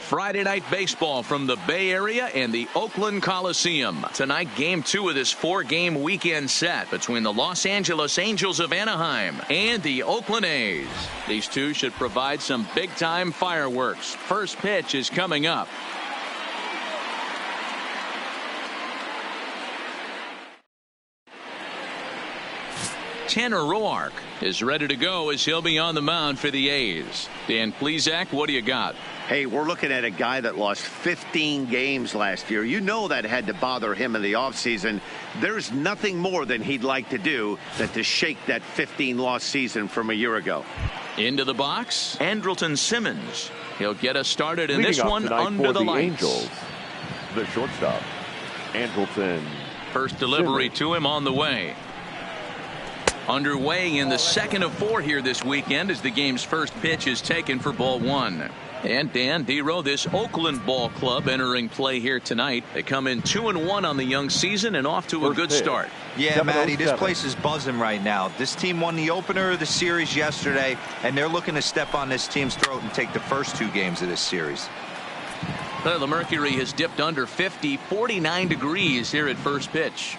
Friday night baseball from the Bay Area and the Oakland Coliseum. Tonight, game 2 of this 4-game weekend set between the Los Angeles Angels of Anaheim and the Oakland A's. These two should provide some big-time fireworks. First pitch is coming up. Tanner Roark is ready to go as he'll be on the mound for the A's. Dan Plesac, what do you got? Hey, we're looking at a guy that lost 15 games last year. You know that had to bother him in the offseason. There's nothing more than he'd like to do than to shake that 15-loss season from a year ago. Into the box, Andrelton Simmons. He'll get us started in Leading this one under the lights. Angels, the shortstop, Andrelton. First delivery Simmons. to him on the way. Underway in the second of 4 here this weekend as the game's first pitch is taken for ball 1. And Dan Dero, this Oakland ball club entering play here tonight. They come in 2-1 on the young season and off to a good start. Yeah, Matty, this place is buzzing right now. This team won the opener of the series yesterday, and they're looking to step on this team's throat and take the first 2 games of this series. The mercury has dipped under 50, 49 degrees here at first pitch.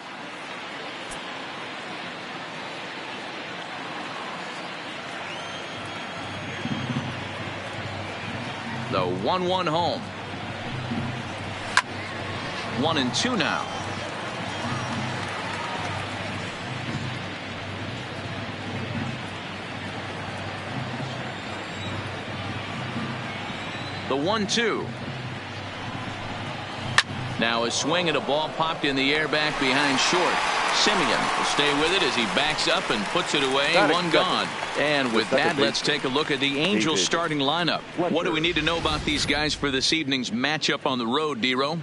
The 1-1 home. 1-2 now. The 1-2. Now a swing and a ball popped in the air back behind short. Simeon will stay with it as he backs up and puts it away. One gone. And with that, let's take a look at the Angels starting lineup. What do we need to know about these guys for this evening's matchup on the road, Dero?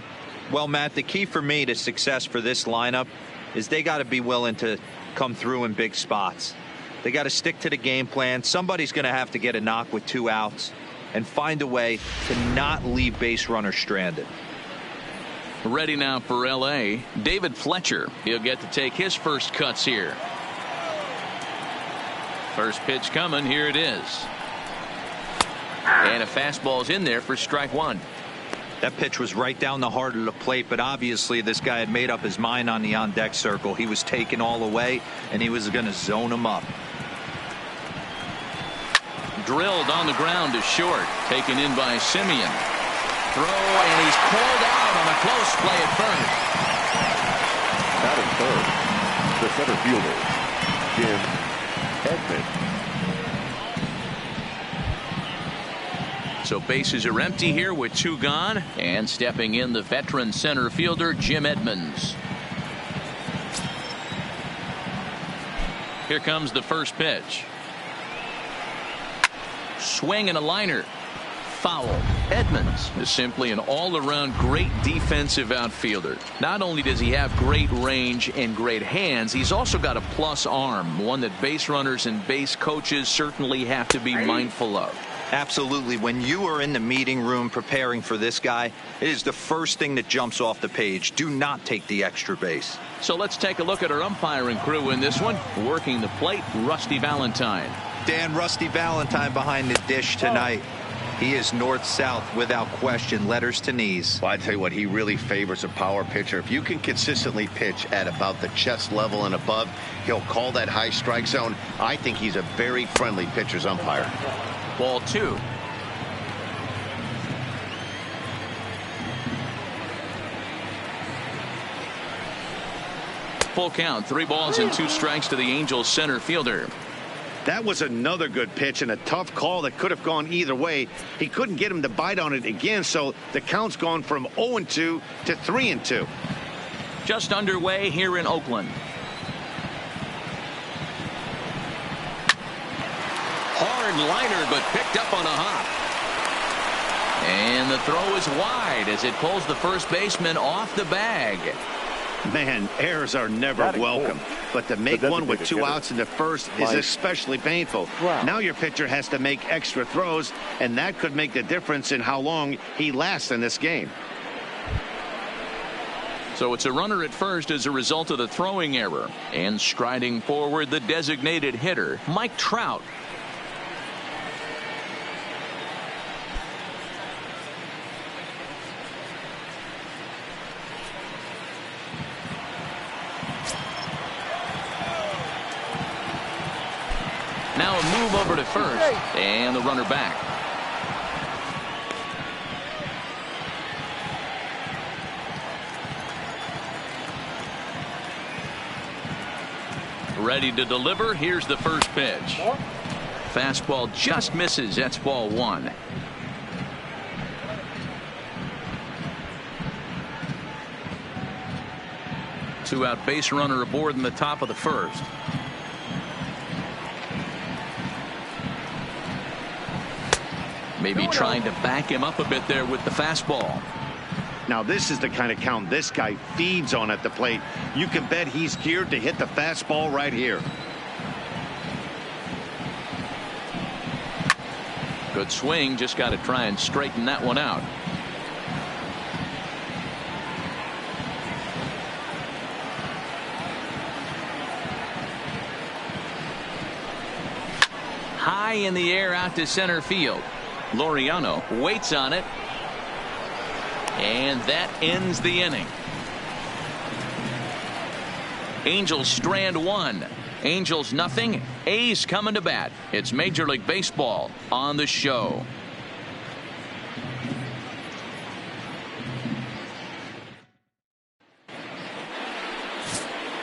Well, Matt, the key for me to success for this lineup is they got to be willing to come through in big spots. They got to stick to the game plan. Somebody's going to have to get a knock with 2 outs and find a way to not leave base runners stranded. Ready now for L.A. David Fletcher. He'll get to take his first cuts here. First pitch coming. Here it is. And a fastball's in there for strike 1. That pitch was right down the heart of the plate, but obviously this guy had made up his mind on the on-deck circle. He was taken all the way, and he was going to zone him up. Drilled on the ground to short. Taken in by Simeon. Throw, and he's called out on a close play at first. Batting third, the center fielder, Jim Edmonds. So bases are empty here with 2 gone, and stepping in the veteran center fielder Jim Edmonds. Here comes the first pitch. Swing and a liner. Foul. Edmonds is simply an all-around great defensive outfielder. Not only does he have great range and great hands, he's also got a plus arm, one that base runners and base coaches certainly have to be mindful of. Absolutely. When you are in the meeting room preparing for this guy, it is the first thing that jumps off the page. Do not take the extra base. So let's take a look at our umpiring crew in this one. Working the plate, Rusty Valentine. Dan, Rusty Valentine behind the dish tonight. He is north-south without question, letters to knees. Well, I tell you what, he really favors a power pitcher. If you can consistently pitch at about the chest level and above, he'll call that high strike zone. I think he's a very friendly pitcher's umpire. Ball 2. Full count, 3 balls and 2 strikes to the Angels center fielder. That was another good pitch and a tough call that could have gone either way. He couldn't get him to bite on it again, so the count's gone from 0-2 to 3-2. Just underway here in Oakland. Hard liner, but picked up on a hop. And the throw is wide as it pulls the first baseman off the bag. Man, errors are never welcome, but to make one with 2 outs in the first is especially painful. Now your pitcher has to make extra throws, and that could make the difference in how long he lasts in this game. So it's a runner at first as a result of the throwing error. And striding forward, the designated hitter, Mike Trout. over to first, and the runner back. Ready to deliver. Here's the first pitch. Fastball just misses. That's ball one. Two-out base runner aboard in the top of the first. Maybe trying to back him up a bit there with the fastball. Now this is the kind of count this guy feeds on at the plate. You can bet he's geared to hit the fastball right here. Good swing. Just got to try and straighten that one out. High in the air out to center field. Laureano waits on it. And that ends the inning. Angels strand one. Angels nothing. A's coming to bat. It's Major League Baseball on the show.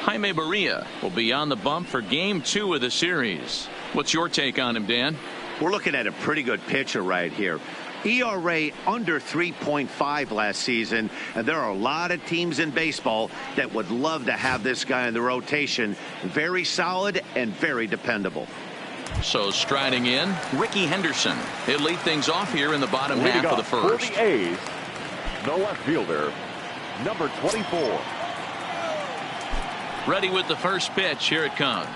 Jaime Barria will be on the bump for game 2 of the series. What's your take on him, Dan? We're looking at a pretty good pitcher right here. ERA under 3.5 last season, and there are a lot of teams in baseball that would love to have this guy in the rotation. Very solid and very dependable. So striding in, Ricky Henderson. He'll lead things off here in the bottom half of the first. For the A's, the left fielder, number 24. Ready with the first pitch. Here it comes.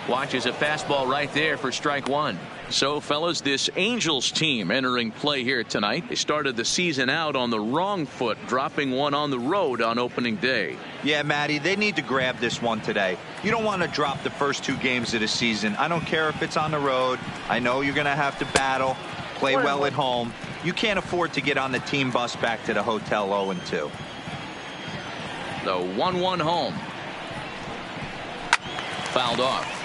Watches a fastball right there for strike one. So, fellas, this Angels team entering play here tonight. They started the season out on the wrong foot, dropping one on the road on opening day. Yeah, Matty, they need to grab this one today. You don't want to drop the first 2 games of the season. I don't care if it's on the road. I know you're going to have to battle, play well at home. You can't afford to get on the team bus back to the hotel 0-2. The 1-1 home. Fouled off.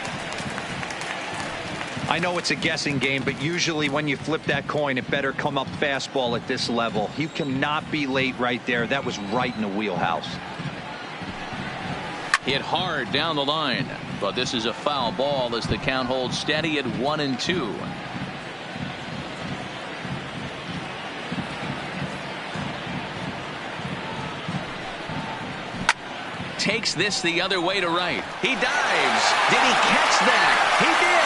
I know it's a guessing game, but usually when you flip that coin, it better come up fastball at this level. You cannot be late right there. That was right in the wheelhouse. Hit hard down the line, but this is a foul ball as the count holds steady at 1-2. Takes this the other way to right. He dives. Did he catch that? He did.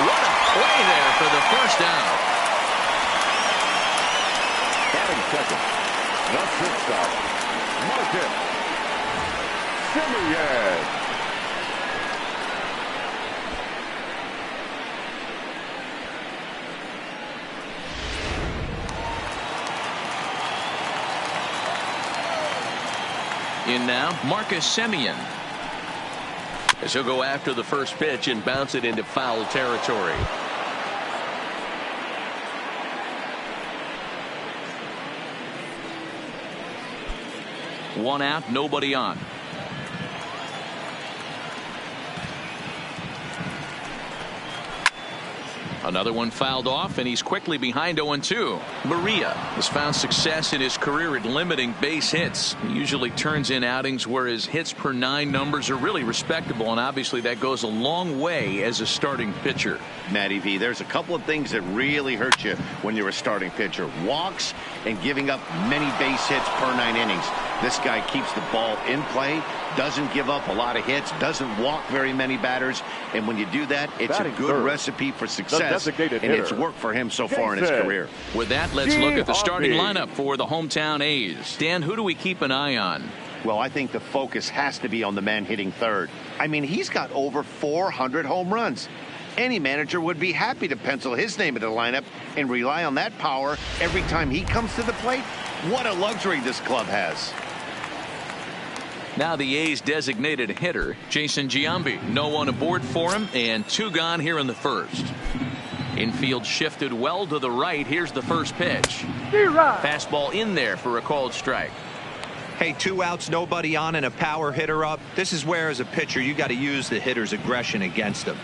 What a play there for the first out. Batting second, the shortstop, Marcus Semien. In now, Marcus Semien. As he'll go after the first pitch and bounce it into foul territory. One out, nobody on. Another one fouled off, and he's quickly behind 0-2. Barria has found success in his career at limiting base hits. He usually turns in outings where his hits per 9 numbers are really respectable, and obviously that goes a long way as a starting pitcher. Matty V, there's a couple of things that really hurt you when you're a starting pitcher. Walks and giving up many base hits per 9 innings. This guy keeps the ball in play, doesn't give up a lot of hits, doesn't walk very many batters, and when you do that, it's a good recipe for success, and it's worked for him so far in his career. With that, let's look at the starting lineup for the hometown A's. Dan, who do we keep an eye on? Well, I think the focus has to be on the man hitting third. I mean, he's got over 400 home runs. Any manager would be happy to pencil his name into the lineup and rely on that power every time he comes to the plate. What a luxury this club has. Now the A's designated hitter, Jason Giambi. No one aboard for him, and 2 gone here in the first. Infield shifted well to the right. Here's the first pitch. Fastball in there for a called strike. Hey, 2 outs, nobody on, and a power hitter up. This is where, as a pitcher, you got to use the hitter's aggression against him.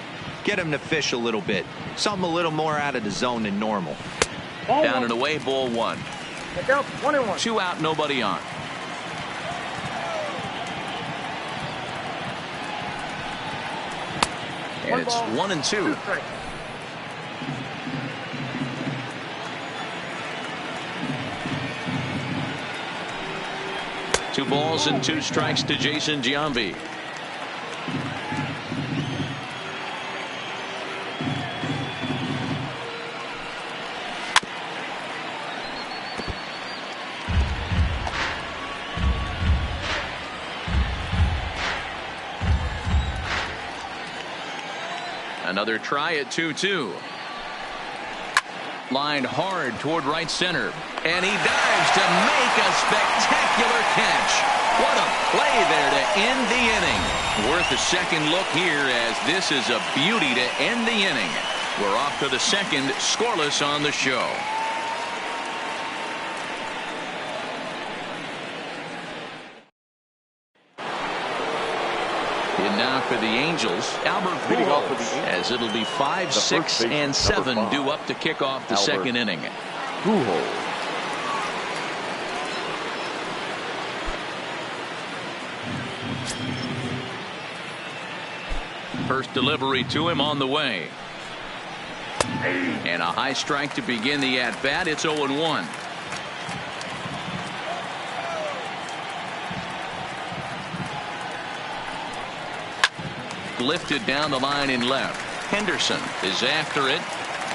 Get him to fish a little bit. Something a little more out of the zone than normal. Down and away, ball one. 1-1. 2 out, nobody on. And it's 1-2. Two balls and 2 strikes to Jason Giambi. Another try at 2-2. Lined hard toward right center. And he dives to make a spectacular catch. What a play there to end the inning. Worth a second look here, as this is a beauty to end the inning. We're off to the second, scoreless on the show. And now for the Angels, Albert Pujols, as it'll be 5, 6, and 7 due up to kick off the second inning. Pujols. First delivery to him on the way. And a high strike to begin the at-bat. It's 0-1. Lifted down the line in left. Henderson is after it.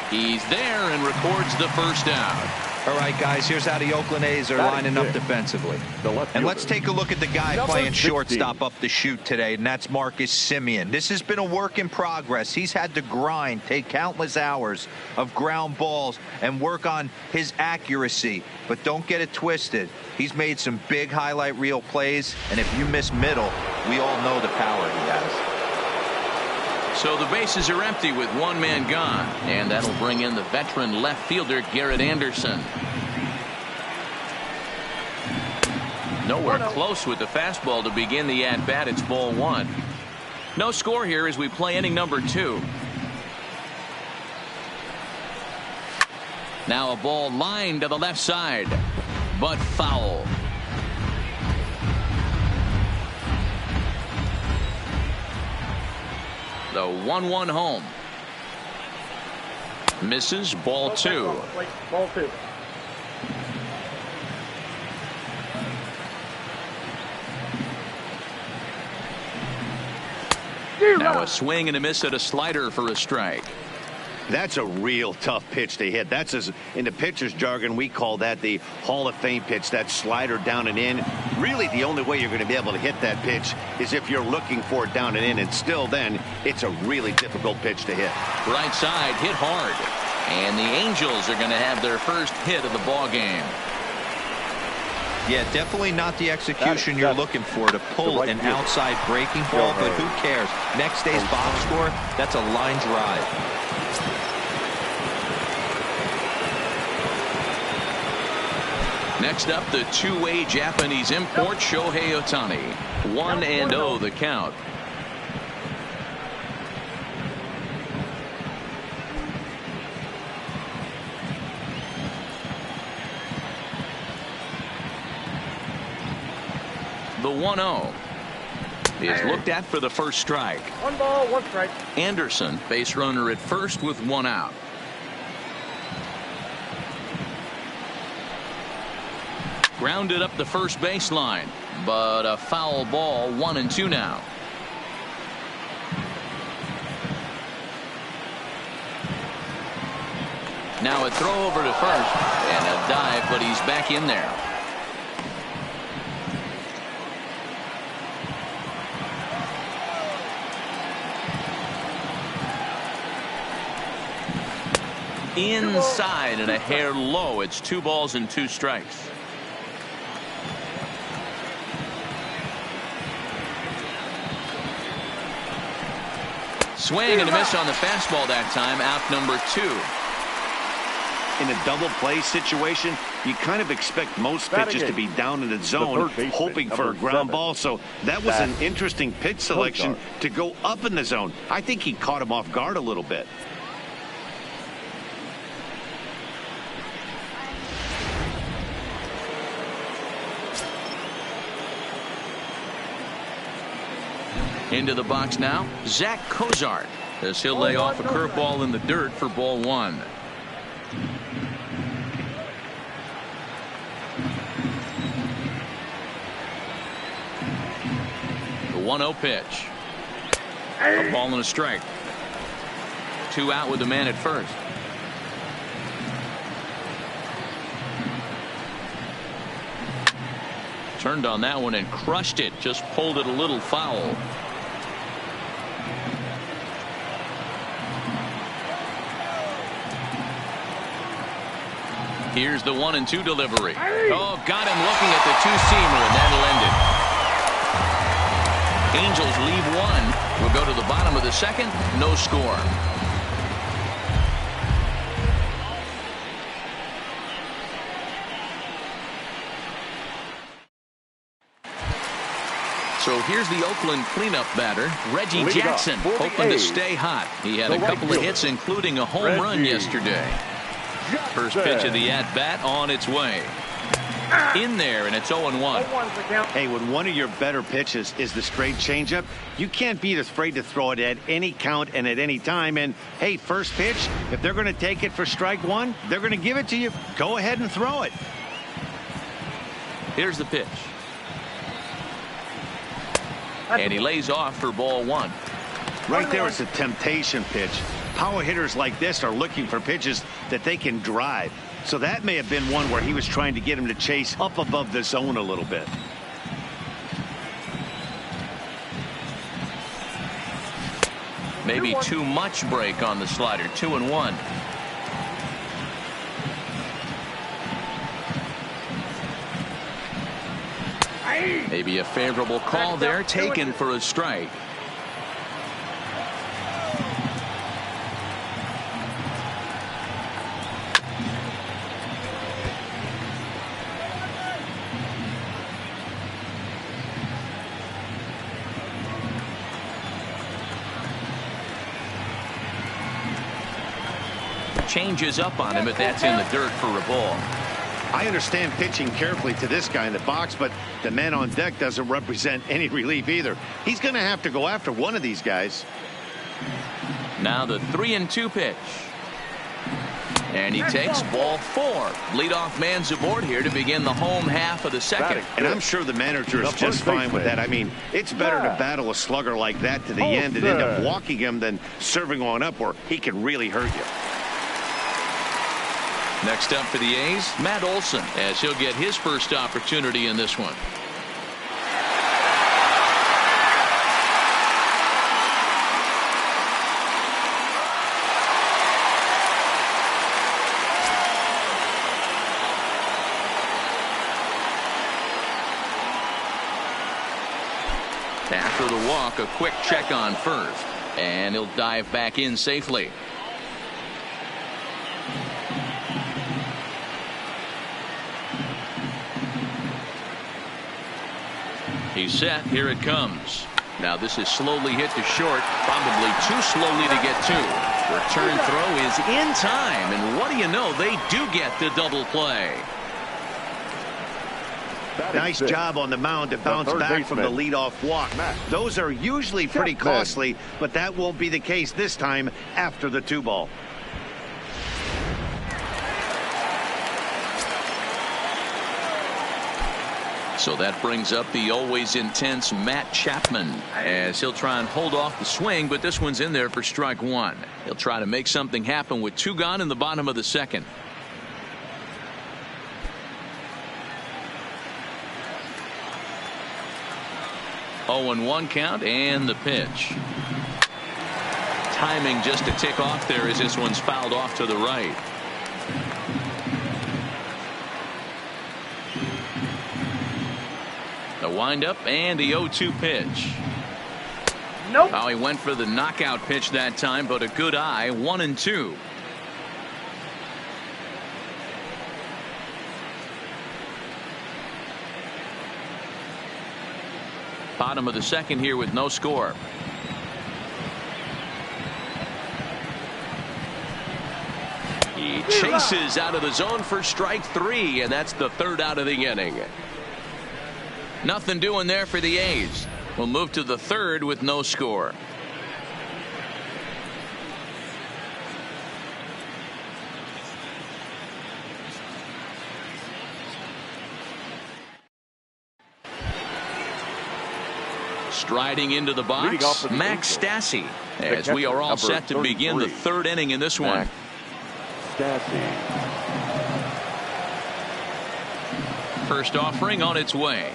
He's there and records the first out. All right, guys, here's how the Oakland A's are lining up defensively. And let's take a look at the guy playing shortstop up the chute today, and that's Marcus Semien. This has been a work in progress. He's had to grind, take countless hours of ground balls, and work on his accuracy. But don't get it twisted. He's made some big highlight reel plays, and if you miss middle, we all know the power he has. So the bases are empty with one man gone, and that'll bring in the veteran left fielder Garrett Anderson. Nowhere close with the fastball to begin the at-bat. It's ball one. No score here as we play inning number 2. Now a ball lined to the left side, but foul. The 1-1 home. Misses, ball 2. Ball 2. Now a swing and a miss at a slider for a strike. That's a real tough pitch to hit. That's, as in the pitcher's jargon, we call that the Hall of Fame pitch. That slider down and in. Really, the only way you're going to be able to hit that pitch is if you're looking for it down and in. And still then, it's a really difficult pitch to hit. Right side, hit hard. And the Angels are going to have their first hit of the ball game. Yeah, definitely not the execution you're looking for to pull an outside breaking ball, but who cares? Next day's box score, that's a line drive. Next up, the two-way Japanese import Shohei Ohtani. 1-0 the count. The 1-0 is looked at for the first strike. 1 ball, 1 strike. Anderson, base runner at first with 1 out. Grounded up the first baseline, but a foul ball. 1-2 now. Now a throw over to first and a dive, but he's back in there. Inside and a hair low. It's 2 balls and 2 strikes. Swing and a miss on the fastball that time. Out number 2. In a double play situation, you kind of expect most pitches to be down in the zone, hoping for a ground ball. So that was an interesting pitch selection to go up in the zone. I think he caught him off guard a little bit. Into the box now, Zach Cozart, as he'll lay off a curveball in the dirt for ball one. The 1-0 pitch. A ball and a strike. 2 out with the man at first. Turned on that one and crushed it. Just pulled it a little foul. Here's the 1-2 delivery. Oh, got him looking at the two-seamer, and that'll end it. Angels leave one. We'll go to the bottom of the second. No score. So here's the Oakland cleanup batter, Reggie Jackson, hoping to stay hot. He had a couple of hits, including a home run yesterday. First pitch of the at-bat on its way. In there, and it's 0-1. Hey, when one of your better pitches is the straight changeup, you can't be afraid to throw it at any count and at any time. And, hey, first pitch, if they're going to take it for strike one, they're going to give it to you. Go ahead and throw it. Here's the pitch. And he lays off for ball one. Right there, it's a temptation pitch. Power hitters like this are looking for pitches that they can drive. So that may have been one where he was trying to get him to chase up above the zone a little bit. Maybe too much break on the slider. 2-1. Maybe a favorable call there, taken for a strike. Changes up on him, but that's in the dirt for a ball. I understand pitching carefully to this guy in the box, but the man on deck doesn't represent any relief either. He's going to have to go after one of these guys. Now the 3-2 pitch. And he takes ball 4. Leadoff man's aboard here to begin the home half of the second. And I'm sure the manager is just fine with that. I mean, it's better to battle a slugger like that to the end and end up walking him than serving on up where he can really hurt you. Next up for the A's, Matt Olson, as he'll get his first opportunity in this one. After the walk, a quick check on first, and he'll dive back in safely. He's set. Here it comes. Now this is slowly hit to short, probably too slowly to get to. Return throw is in time, and what do you know, they do get the double play. Nice job on the mound to bounce back from the leadoff walk. Those are usually pretty costly, but that won't be the case this time after the 2-ball. So that brings up the always intense Matt Chapman, as he'll try and hold off the swing, but this one's in there for strike 1. He'll try to make something happen with 2 gone in the bottom of the second. Oh, 0-1 count, and the pitch. Timing just a tick off there as this one's fouled off to the right. The windup and the 0-2 pitch. Nope. Oh, he went for the knockout pitch that time, but a good eye. 1-2. Bottom of the second here with no score. He chases out of the zone for strike 3, and that's the third out of the inning. Nothing doing there for the A's. We'll move to the third with no score. Striding into the box, Max Stassi, as we are all set to begin the third inning in this one. First offering on its way.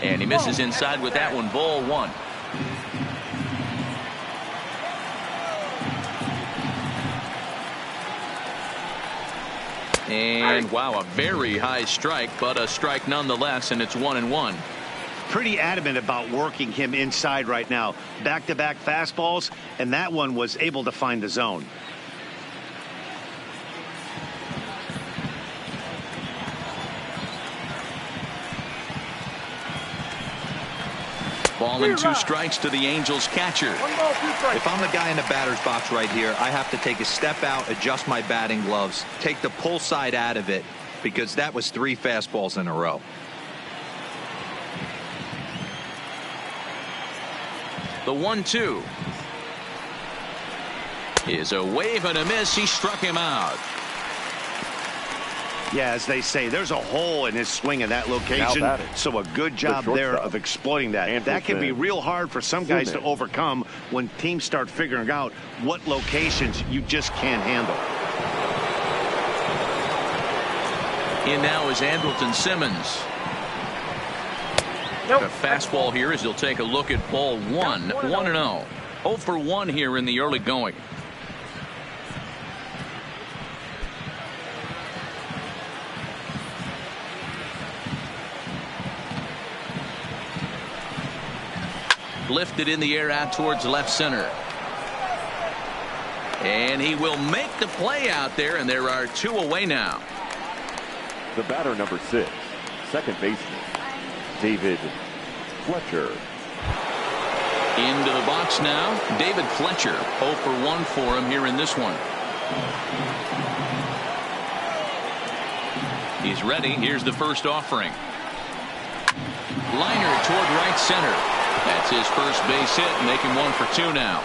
And he misses inside with that one. Ball 1. And wow, a very high strike, but a strike nonetheless, and it's 1-1. Pretty adamant about working him inside right now. Back-to-back fastballs, and that one was able to find the zone. Ball and 2 strikes to the Angels catcher. If I'm the guy in the batter's box right here, I have to take a step out, adjust my batting gloves, take the pull side out of it, because that was 3 fastballs in a row. The 1-2 is a wave and a miss. He struck him out. Yeah, as they say, there's a hole in his swing in that location, so a good job there of exploiting that. That can be real hard for some guys to overcome when teams start figuring out what locations you just can't handle. In now is Andrelton Simmons. The fastball here as he'll take a look at ball 1. 1-0. 0 for 1 here in the early going. Lifted in the air out towards left center. And he will make the play out there, and there are 2 away now. The batter, number 6, second baseman, David Fletcher. Into the box now, David Fletcher. 0 for 1 for him here in this one. He's ready. Here's the first offering. Liner toward right center. That's his first base hit, making 1 for 2 now.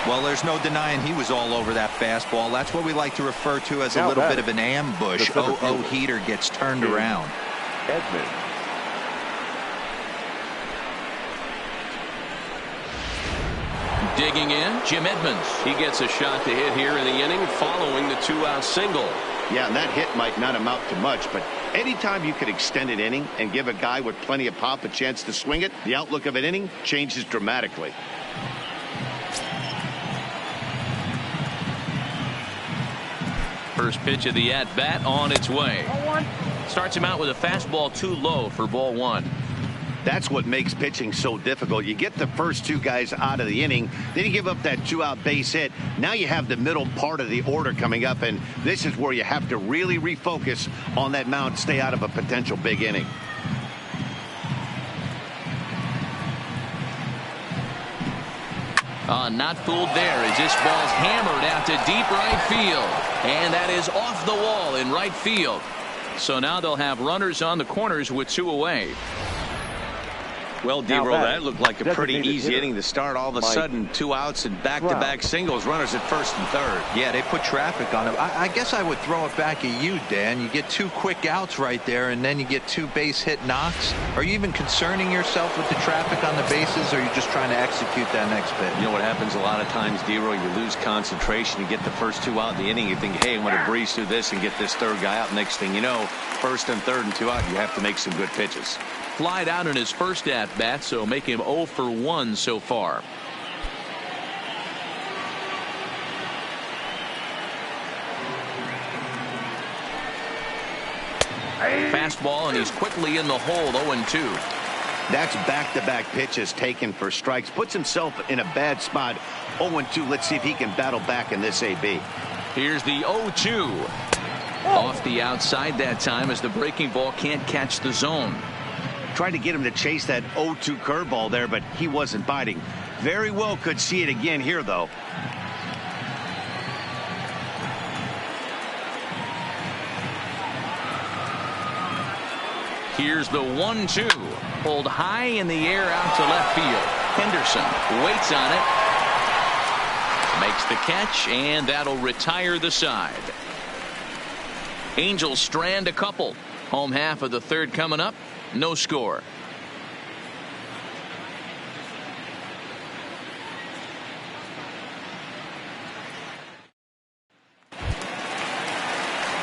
Well, there's no denying he was all over that fastball. That's what we like to refer to as a little bit of an ambush. 0-0 heater gets turned around. Edmonds. Digging in, Jim Edmonds. He gets a shot to hit here in the inning following the 2-out single. Yeah, and that hit might not amount to much, but anytime you could extend an inning and give a guy with plenty of pop a chance to swing it, the outlook of an inning changes dramatically. First pitch of the at-bat on its way. Starts him out with a fastball too low for ball 1. That's what makes pitching so difficult. You get the first 2 guys out of the inning, then you give up that 2-out base hit. Now you have the middle part of the order coming up, and this is where you have to really refocus on that mound, stay out of a potential big inning. Not fooled there as this ball's hammered out to deep right field. And that is off the wall in right field. So now they'll have runners on the corners with 2 away. Well, D-Roll, that looked like a pretty easy inning to start. All of a sudden, 2 outs and back-to-back singles, runners at first and third. Yeah, they put traffic on him. I guess I would throw it back at you, Dan. You get 2 quick outs right there, and then you get 2 base hit knocks. Are you even concerning yourself with the traffic on the bases, or are you just trying to execute that next pitch? You know what happens a lot of times, D-Roll, you lose concentration. You get the first 2 out in the inning. You think, hey, I'm going to breeze through this and get this third guy out. Next thing you know, first and third and 2 out, you have to make some good pitches. Flied out in his first at-bat, so make him 0 for 1 so far. Fastball, and he's quickly in the hole. 0-2. That's back-to-back pitches taken for strikes. Puts himself in a bad spot. 0-2. Let's see if he can battle back in this AB. Here's the 0-2. Off the outside that time as the breaking ball can't catch the zone. Tried to get him to chase that 0-2 curveball there, but he wasn't biting. Very well could see it again here, though. Here's the 1-2. Pulled high in the air out to left field. Henderson waits on it. Makes the catch, and that'll retire the side. Angels strand a couple. Home half of the third coming up. No score.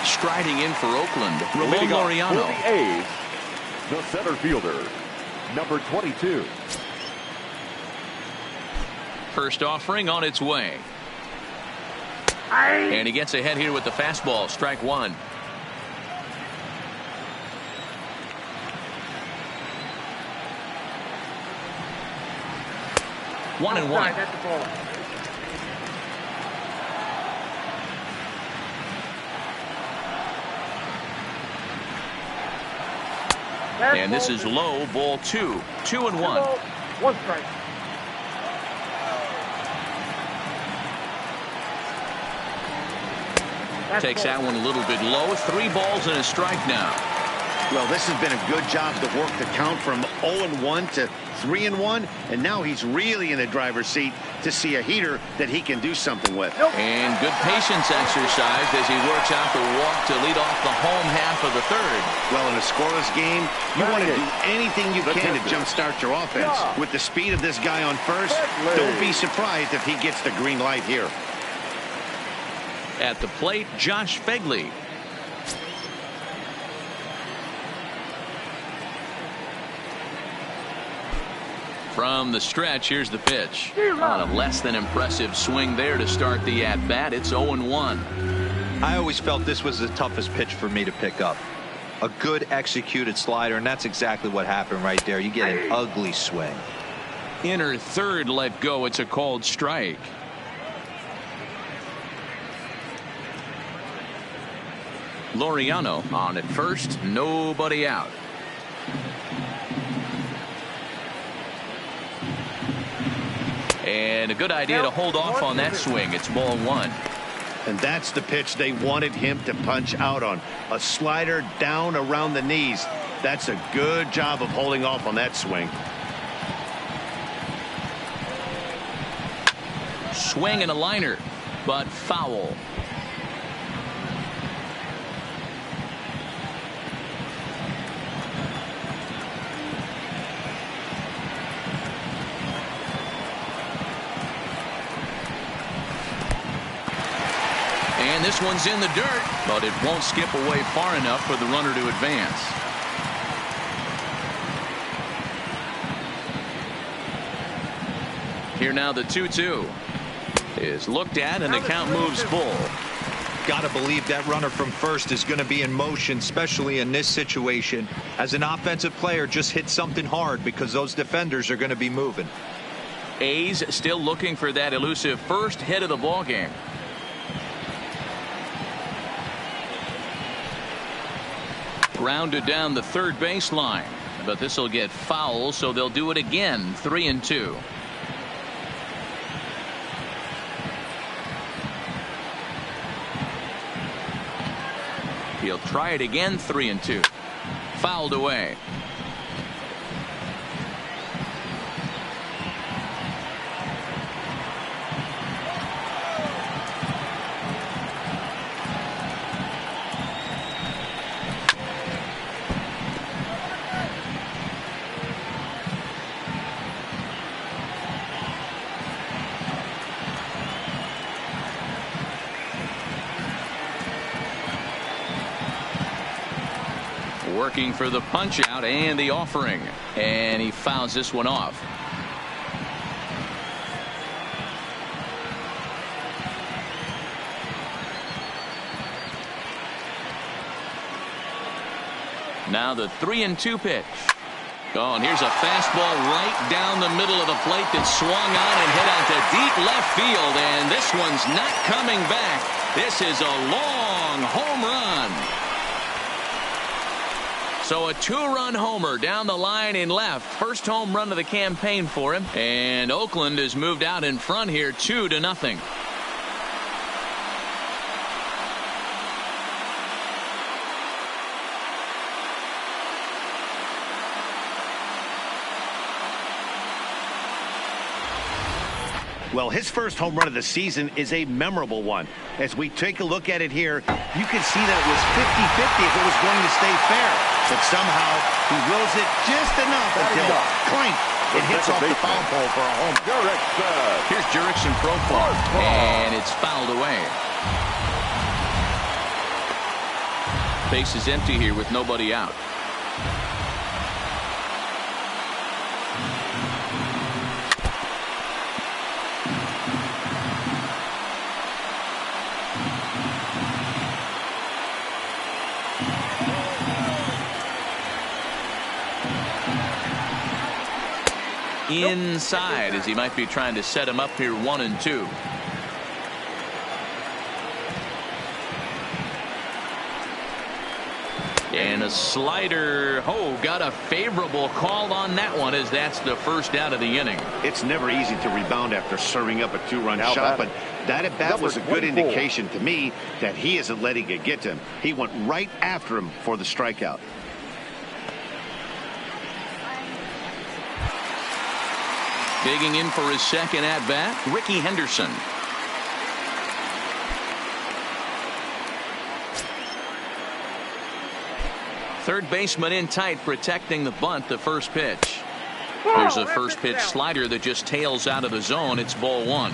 Striding in for Oakland, Leading off Laureano. for the A's, the center fielder, number 22. First offering on its way. And he gets ahead here with the fastball. Strike one. One and one. That's the ball. And this is low, ball two. 2-1. One strike. Takes that one a little bit low. 3 balls and a strike now. Well, this has been a good job to work the count from 0-1 to 3-1, and now he's really in the driver's seat to see a heater that he can do something with. And good patience exercised as he works out the walk to lead off the home half of the third. Well, in a scoreless game, you want to do anything you can to jumpstart your offense. With the speed of this guy on first, don't be surprised if he gets the green light here. At the plate, Josh Fegley. From the stretch, here's the pitch. On a less than impressive swing there to start the at-bat. It's 0-1. I always felt this was the toughest pitch for me to pick up. A good executed slider, and that's exactly what happened right there. You get an ugly swing. Inner third let go. It's a called strike. Laureano on at first. Nobody out. And a good idea to hold off on that swing. It's ball one. And that's the pitch they wanted him to punch out on. A slider down around the knees. That's a good job of holding off on that swing. Swing and a liner, but foul. And this one's in the dirt, but it won't skip away far enough for the runner to advance. Here now the 2-2 is looked at, and the count moves full. Got to believe that runner from first is going to be in motion, especially in this situation. As an offensive player, just hit something hard because those defenders are going to be moving. A's still looking for that elusive first hit of the ball game. Grounded down the third baseline, but this will get foul, so they'll do it again. 3-2. He'll try it again. 3-2. Fouled away. Working for the punch out and the offering, and he fouls this one off. Now the 3-2 pitch. Oh, and here's a fastball right down the middle of the plate that swung on and hit out to deep left field, and this one's not coming back. This is a long home run. So a two-run homer down the line in left. First home run of the campaign for him. And Oakland has moved out in front here 2-0. Well, his first home run of the season is a memorable one. As we take a look at it here, you can see that it was 50-50 if it was going to stay fair. But somehow he wills it just enough until clank, it hits off the foul pole for a home. Here's Jurickson Profar, and it's fouled away. Base is empty here with nobody out. Inside, as he might be trying to set him up here 1-2. And a slider. Oh, got a favorable call on that one, as that's the first out of the inning. It's never easy to rebound after serving up a two-run shot, but that at bat was a good indication to me that he isn't letting it get to him. He went right after him for the strikeout. Digging in for his second at-bat, Ricky Henderson. Third baseman in tight, protecting the bunt, the first pitch. There's a first pitch slider that just tails out of the zone. It's ball one.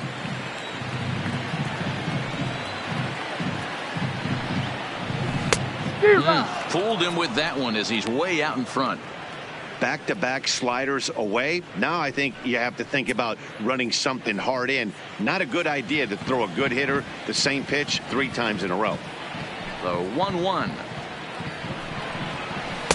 Fooled him with that one as he's way out in front. Back-to-back sliders away. Now I think you have to think about running something hard in. Not a good idea to throw a good hitter the same pitch 3 times in a row. The 1-1.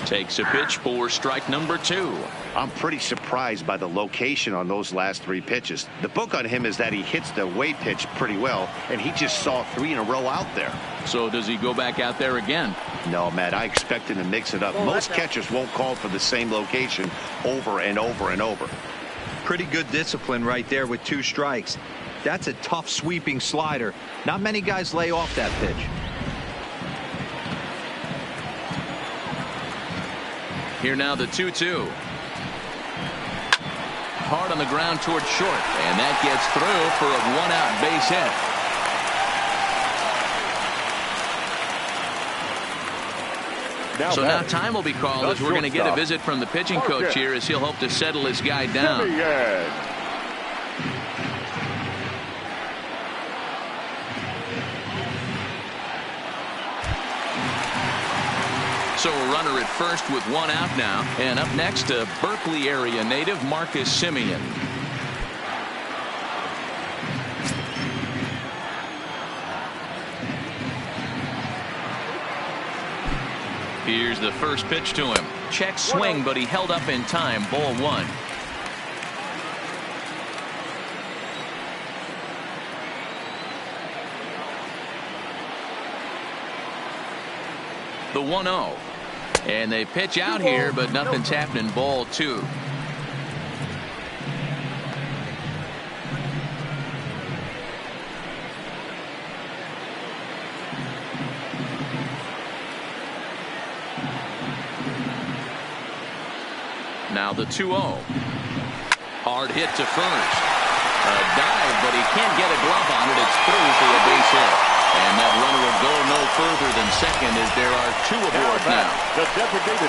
Takes a pitch for strike number 2. I'm pretty surprised by the location on those last 3 pitches. The book on him is that he hits the away pitch pretty well, and he just saw 3 in a row out there. So does he go back out there again? No, Matt, I expect him to mix it up. Most catchers won't call for the same location over and over and over. Pretty good discipline right there with 2 strikes. That's a tough sweeping slider. Not many guys lay off that pitch. Here now the 2-2. Hard on the ground towards short, and that gets through for a 1-out base hit. So now time will be called as we're going to get a visit from the pitching coach here, as he'll hope to settle his guy down. So a runner at first with 1 out now. And up next, a Berkeley area native, Marcus Semien. Here's the first pitch to him. Check swing, but he held up in time. Ball 1. The 1-0. And they pitch out here, but nothing's happening. Ball 2. Now the 2-0. Hard hit to first. A dive, but he can't get a glove on it. It's through for a base hit. And that runner will go no further than second, as there are 2 aboard now.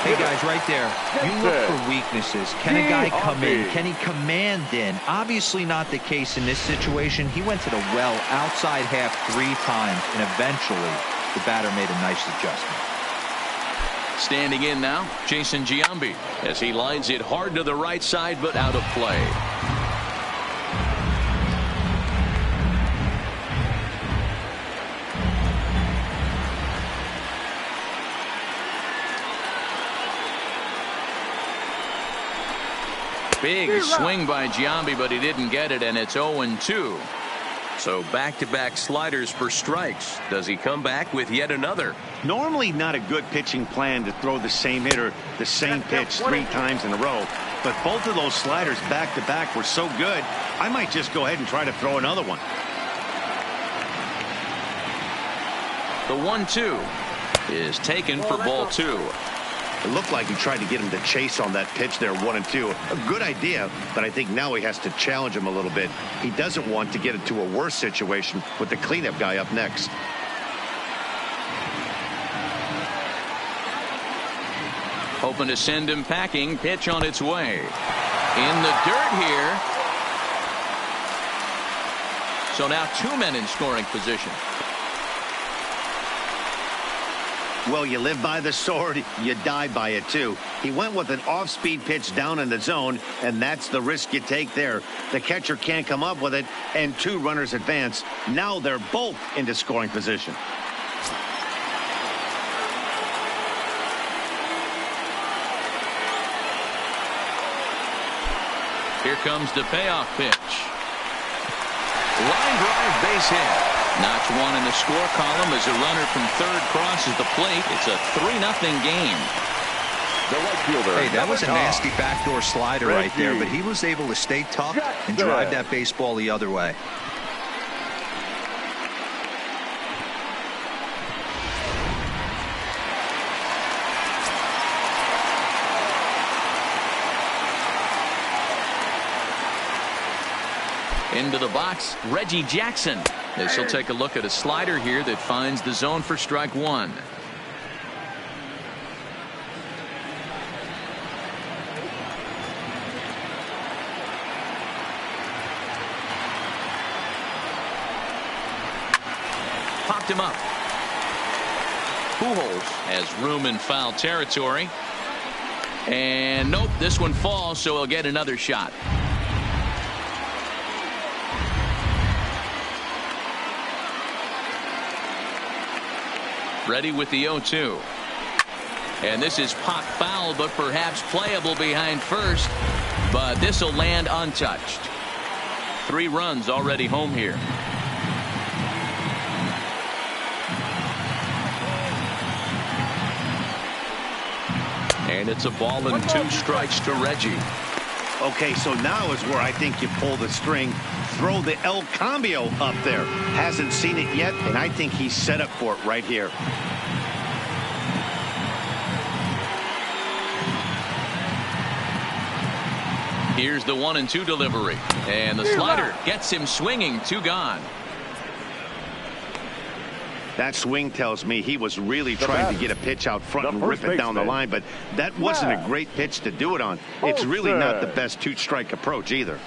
Hey guys, right there, you look for weaknesses. Can a guy come in? Can he command in? Obviously not the case in this situation. He went to the well outside half 3 times, and eventually the batter made a nice adjustment. Standing in now, Jason Giambi, as he lines it hard to the right side, but out of play. Big swing by Giambi, but he didn't get it, and it's 0-2. So back-to-back sliders for strikes. Does he come back with yet another? Normally not a good pitching plan to throw the same hitter the same pitch 3 times in a row. But both of those sliders back-to-back were so good, I might just go ahead and try to throw another one. The 1-2 is taken for ball 2. It looked like he tried to get him to chase on that pitch there, 1-2. A good idea, but I think now he has to challenge him a little bit. He doesn't want to get into a worse situation with the cleanup guy up next. Hoping to send him packing. Pitch on its way. In the dirt here. So now 2 men in scoring position. Well, you live by the sword, you die by it too. He went with an off-speed pitch down in the zone, and that's the risk you take there. The catcher can't come up with it, and 2 runners advance. Now they're both into scoring position. Here comes the payoff pitch. Line drive, base hit. Notch 1 in the score column as a runner from third crosses the plate. It's a 3-0 game. The right fielder. Hey, that was a nasty backdoor slider right there, but he was able to stay tough and drive that baseball the other way. Into the box, Reggie Jackson. This will take a look at a slider here that finds the zone for strike 1. Popped him up. Pujols has room in foul territory. And nope, this one falls, so he'll get another shot. Ready with the 0-2. And this is popped foul, but perhaps playable behind first. But this will land untouched. 3 runs already home here. And it's a ball and 2 strikes to Reggie. Okay, so now is where I think you pull the string. Throw the El Cambio up there. Hasn't seen it yet, and I think he's set up for it right here. Here's the 1-2 delivery. And the slider gets him swinging. 2 gone. That swing tells me he was really trying to get a pitch out front and rip it down the line, but that wasn't a great pitch to do it on. It's really not the best 2-strike approach either.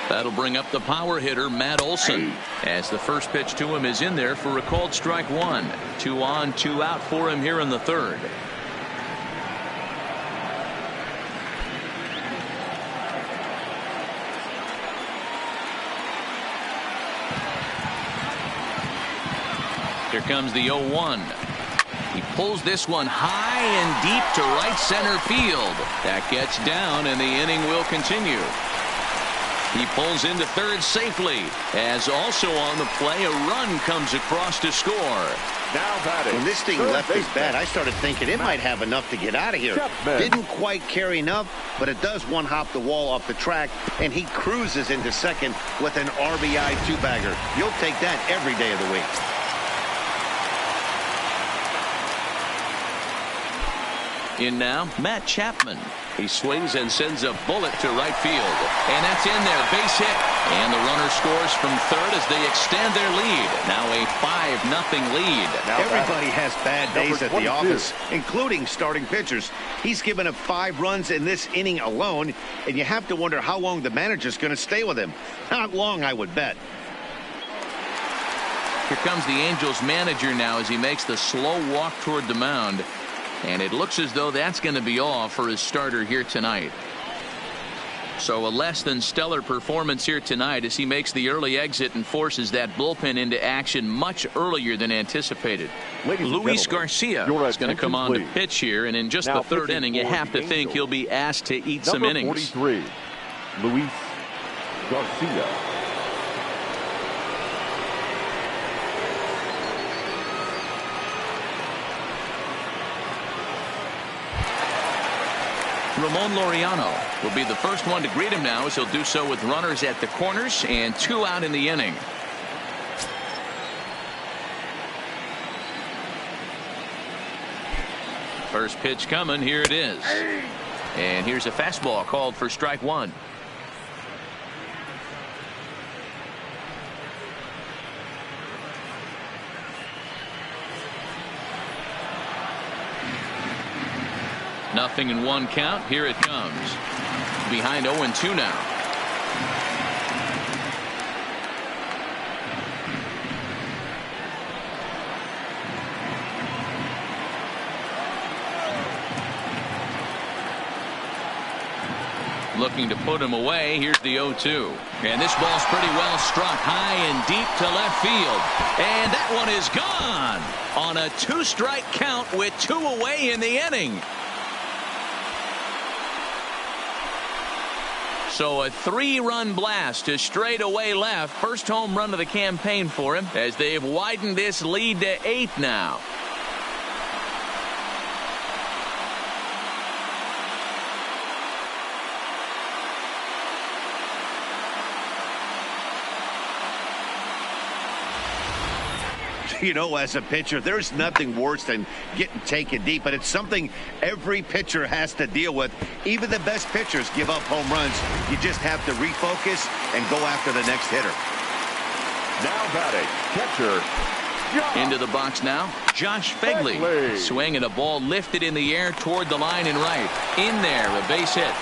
That'll bring up the power hitter, Matt Olson, as the first pitch to him is in there for a called strike 1. 2 on, 2 out for him here in the 3rd. Here comes the 0-1. He pulls this one high and deep to right center field. That gets down, and the inning will continue. He pulls into third safely, as also on the play, a run comes across to score. Now batting. When this thing left his bat, I started thinking it might have enough to get out of here. Didn't quite carry enough, but it does one-hop the wall off the track, and he cruises into second with an RBI 2-bagger. You'll take that every day of the week. In now, Matt Chapman. He swings and sends a bullet to right field. And that's in there, base hit. And the runner scores from third as they extend their lead. Now a 5-0 lead. Everybody has bad days at the office, including starting pitchers. He's given up 5 runs in this inning alone, and you have to wonder how long the manager's going to stay with him. Not long, I would bet. Here comes the Angels manager now as he makes the slow walk toward the mound. And it looks as though that's going to be all for his starter here tonight. So a less than stellar performance here tonight as he makes the early exit and forces that bullpen into action much earlier than anticipated. Luis Garcia is going to come on to pitch here, and in just the third inning you have to think he'll be asked to eat some innings. 43, Luis Garcia. Ramon Laureano will be the first one to greet him now, as he'll do so with runners at the corners and 2 out in the inning. First pitch coming. Here it is. And here's a fastball called for strike 1. Nothing in 1 count. Here it comes. Behind 0-2 now. Looking to put him away. Here's the 0-2. And this ball's pretty well struck high and deep to left field. And that one is gone on a 2-strike count with 2 away in the inning. So a 3-run blast to straightaway left. First home run of the campaign for him, as they've widened this lead to 8 now. You know, as a pitcher, there's nothing worse than getting taken deep, but it's something every pitcher has to deal with. Even the best pitchers give up home runs. You just have to refocus and go after the next hitter. Now batting, catcher. Into the box now, Josh Fegley. Swing and a ball lifted in the air toward the line and right. In there, a base hit.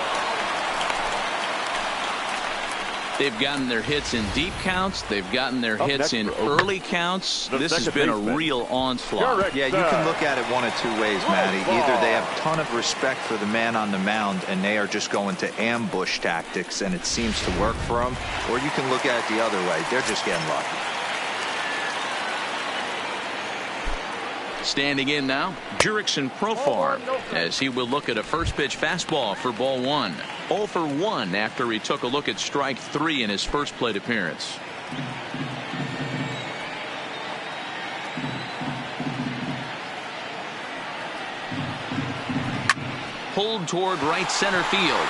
They've gotten their hits in deep counts. They've gotten their hits in early counts. This has been a real onslaught. Yeah, you can look at it one of 2 ways, Matty. Either they have a ton of respect for the man on the mound and they are just going to ambush tactics and it seems to work for them, or you can look at it the other way. They're just getting lucky. Standing in now, Jurickson Profar, as he will look at a first pitch fastball for ball 1. 0 for 1 after he took a look at strike 3 in his first plate appearance. Pulled toward right center field.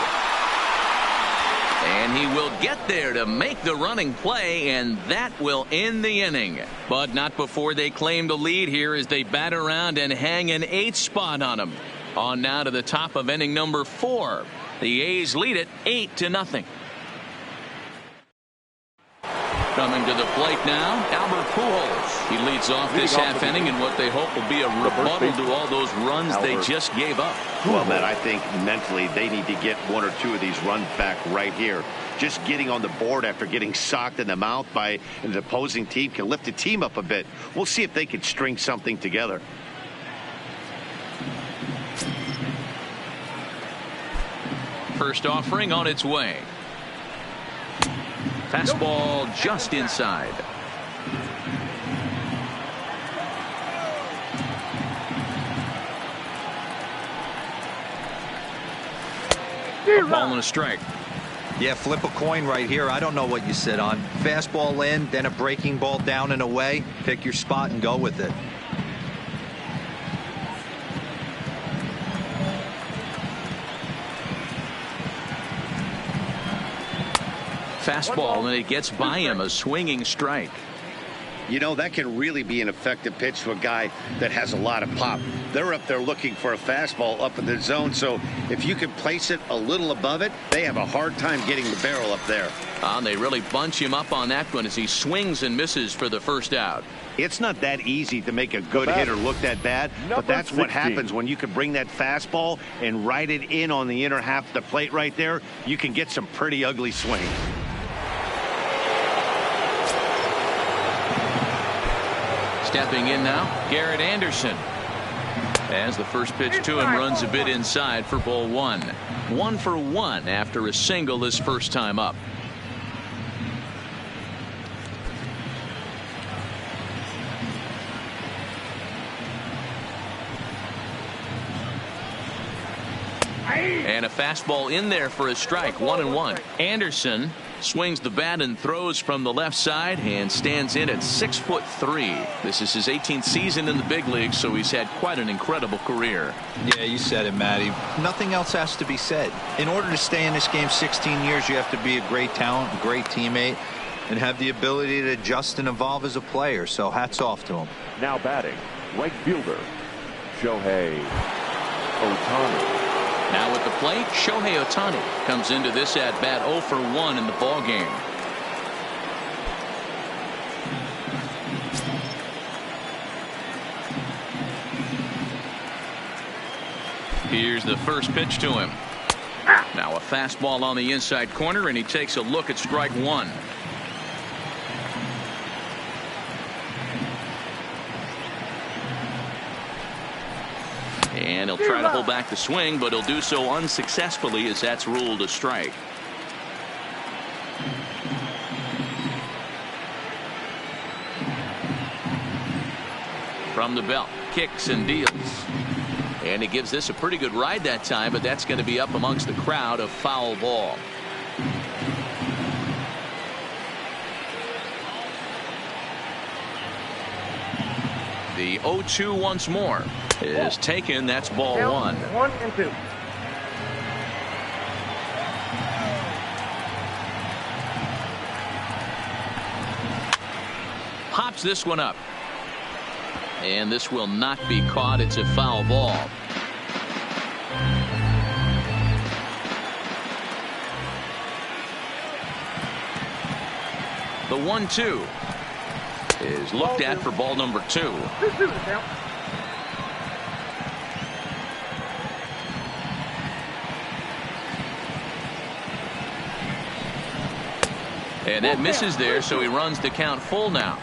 And he will get there to make the running play, and that will end the inning. But not before they claim the lead here as they bat around and hang an 8th spot on them. On now to the top of inning number 4. The A's lead it 8-0. Coming to the plate now, Albert Pujols. He leads off this half inning in what they hope will be a rebuttal to all those runs they just gave up. Well, Matt, I think mentally they need to get 1 or 2 of these runs back right here. Just getting on the board after getting socked in the mouth by an opposing team can lift the team up a bit. We'll see if they can string something together. First offering on its way. Fastball just inside. A ball and a strike. Yeah, flip a coin right here. I don't know what you sit on. Fastball in, then a breaking ball down and away. Pick your spot and go with it. Fastball, and it gets by him, a swinging strike. You know, that can really be an effective pitch to a guy that has a lot of pop. They're up there looking for a fastball up in the zone, so if you can place it a little above it, they have a hard time getting the barrel up there. They really bunch him up on that one as he swings and misses for the first out. It's not that easy to make a good hitter look that bad, but that's what happens when you can bring that fastball and ride it in on the inner half of the plate right there. You can get some pretty ugly swing. Stepping in now, Garrett Anderson. As the first pitch to him runs a bit inside for ball one. 1 for 1 after a single his first time up. And a fastball in there for a strike. 1-1. Anderson swings the bat and throws from the left side and stands in at 6'3". This is his 18th season in the big leagues, so he's had quite an incredible career. Yeah, you said it, Matty. Nothing else has to be said. In order to stay in this game 16 years, you have to be a great talent, a great teammate, and have the ability to adjust and evolve as a player. So hats off to him. Now batting, right fielder, Shohei Ohtani. Now at the plate, Shohei Ohtani comes into this at bat 0 for 1 in the ball game. Here's the first pitch to him. Now a fastball on the inside corner, and he takes a look at strike one. And he'll try to pull back the swing, but he'll do so unsuccessfully as that's ruled a strike. From the belt, kicks and deals. And he gives this a pretty good ride that time, but that's going to be up amongst the crowd. A foul ball. The 0-2 once more is taken. That's ball one. 1 and 2. Pops this one up. And this will not be caught. It's a foul ball. The 1-2 is looked at for ball number 2. And that misses there, so he runs the count full now.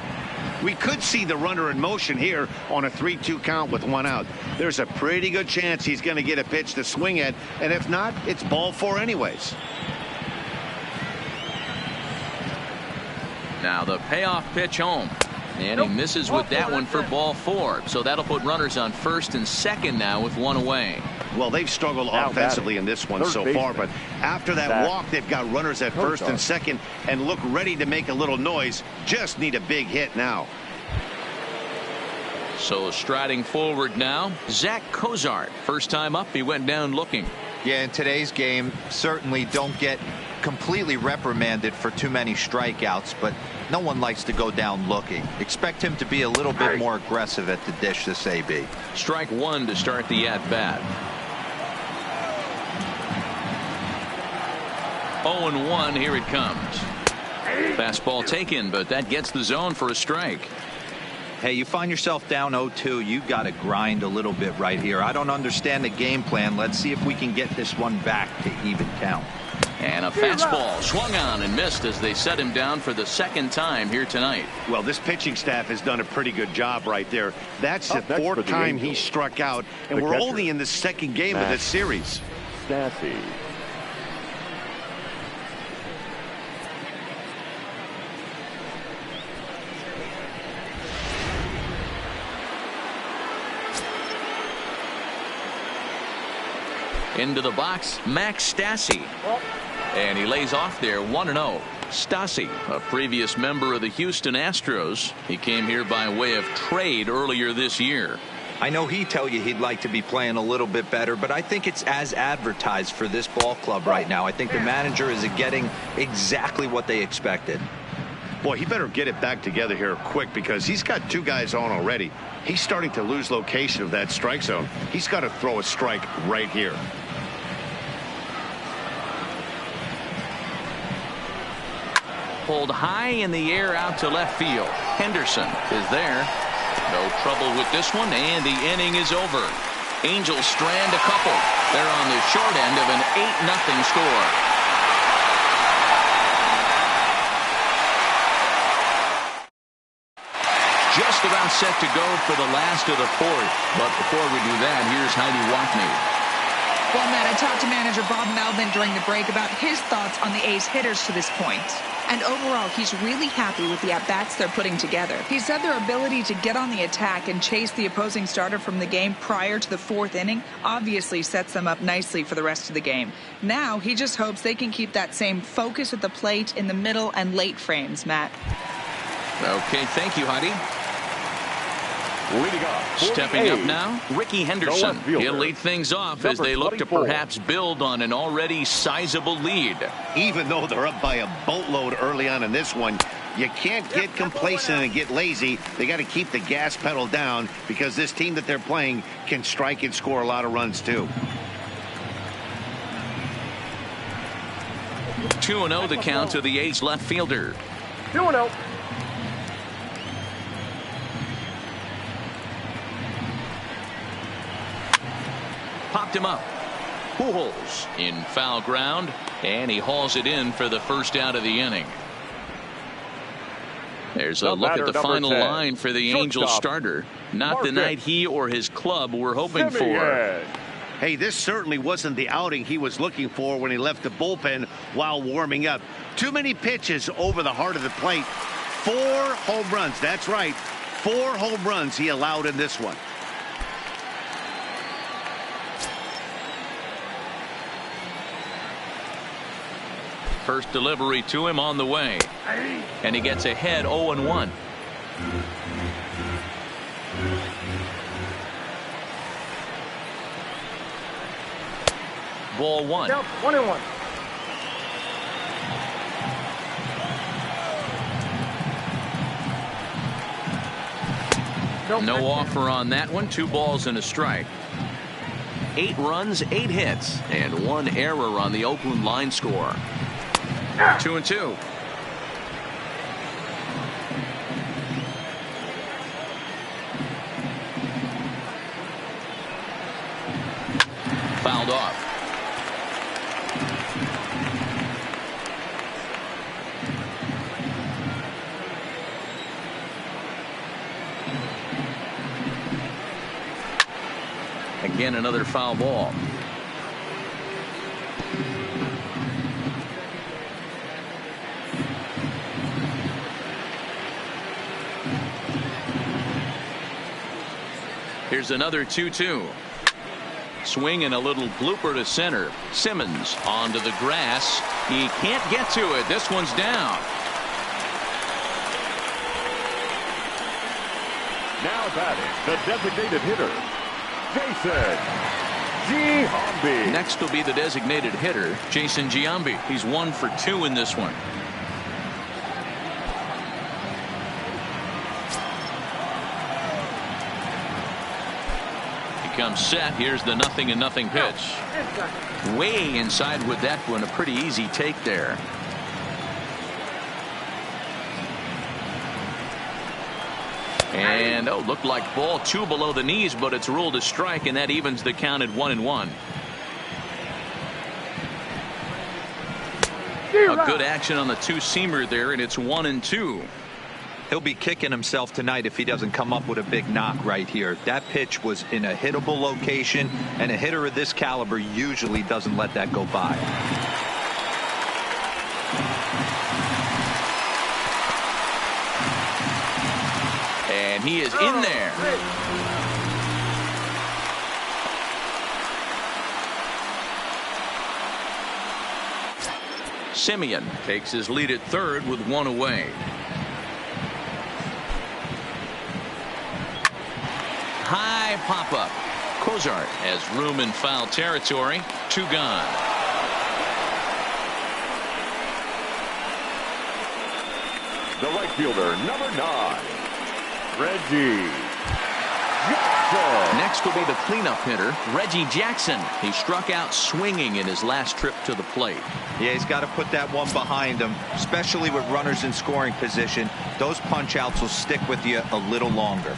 We could see the runner in motion here on a 3-2 count with 1 out. There's a pretty good chance he's going to get a pitch to swing at, and if not, it's ball 4 anyways. Now the payoff pitch home, and he misses with that one for ball 4. So that'll put runners on first and second now with 1 away. Well, they've struggled offensively in this one so far, but after that walk, they've got runners at first and second and look ready to make a little noise. Just need a big hit now. So striding forward now, Zach Cozart. First time up, he went down looking. Yeah, in today's game, certainly don't get completely reprimanded for too many strikeouts, but no one likes to go down looking. Expect him to be a little bit more aggressive at the dish this AB. Strike one to start the at-bat. 0-1, here it comes. Fastball taken, but that gets the zone for a strike. Hey, you find yourself down 0-2, you got to grind a little bit right here. I don't understand the game plan. Let's see if we can get this one back to even count. And a fastball swung on and missed as they set him down for the second time here tonight. Well, this pitching staff has done a pretty good job right there. That's the 4th time he struck out, and we're only in the 2nd game of this series. Stassi. Into the box, Max Stassi. And he lays off there 1-0. Stassi, a previous member of the Houston Astros. He came here by way of trade earlier this year. I know he'd tell you he'd like to be playing a little bit better, but I think it's as advertised for this ball club right now. I think the manager is getting exactly what they expected. Boy, he better get it back together here quick because he's got 2 guys on already. He's starting to lose location of that strike zone. He's got to throw a strike right here. Pulled high in the air out to left field. Henderson is there. No trouble with this one, and the inning is over. Angels strand a couple. They're on the short end of an 8-0 score. Just just about set to go for the last of the fourth. But before we do that, here's Heidi Watney. Well, Matt, I talked to manager Bob Melvin during the break about his thoughts on the A's hitters to this point. And overall, he's really happy with the at-bats they're putting together. He said their ability to get on the attack and chase the opposing starter from the game prior to the fourth inning obviously sets them up nicely for the rest of the game. Now, he just hopes they can keep that same focus at the plate in the middle and late frames, Matt. Okay, thank you, Heidi. Leading off, Stepping up now, Ricky Henderson. He'll lead things off as they look to 24. perhaps build on an already sizable lead. Even though they're up by a boatload early on in this one, you can't get complacent and get lazy. They got to keep the gas pedal down because this team that they're playing can strike and score a lot of runs too. 2-0 the count to the A's left fielder. 2-0. Popped him up. Pujols in foul ground, and he hauls it in for the first out of the inning. There's a look at the final line for the Angels starter. Not the night he or his club were hoping for. Hey, this certainly wasn't the outing he was looking for when he left the bullpen while warming up. Too many pitches over the heart of the plate. 4 home runs. That's right. 4 home runs he allowed in this one. First delivery to him on the way. And he gets ahead 0-1. Ball 1. 1-1. No offer on that one. 2 balls and a strike. 8 runs, 8 hits, and 1 error on the Oakland line score. 2-2. Fouled off. Again, another foul ball. Here's another 2-2. Swing and a little blooper to center. Simmons onto the grass. He can't get to it. This one's down. Now batting, the designated hitter, Jason Giambi. Next will be the designated hitter, Jason Giambi. He's 1 for 2 in this one. Comes set. Here's the 0-0 pitch. Way inside with that one. A pretty easy take there. And looked like ball 2 below the knees, but it's ruled a strike, and that evens the count at 1-1. A good action on the 2-seamer there, and it's 1-2. He'll be kicking himself tonight if he doesn't come up with a big knock right here. That pitch was in a hittable location, and a hitter of this caliber usually doesn't let that go by. And he is in there. Simeon takes his lead at third with 1 away. High pop-up. Cozart has room in foul territory. 2 gone. The right fielder, number 9, Reggie Jackson. Next will be the cleanup hitter, Reggie Jackson. He struck out swinging in his last trip to the plate. Yeah, he's got to put that one behind him, especially with runners in scoring position. Those punch-outs will stick with you a little longer.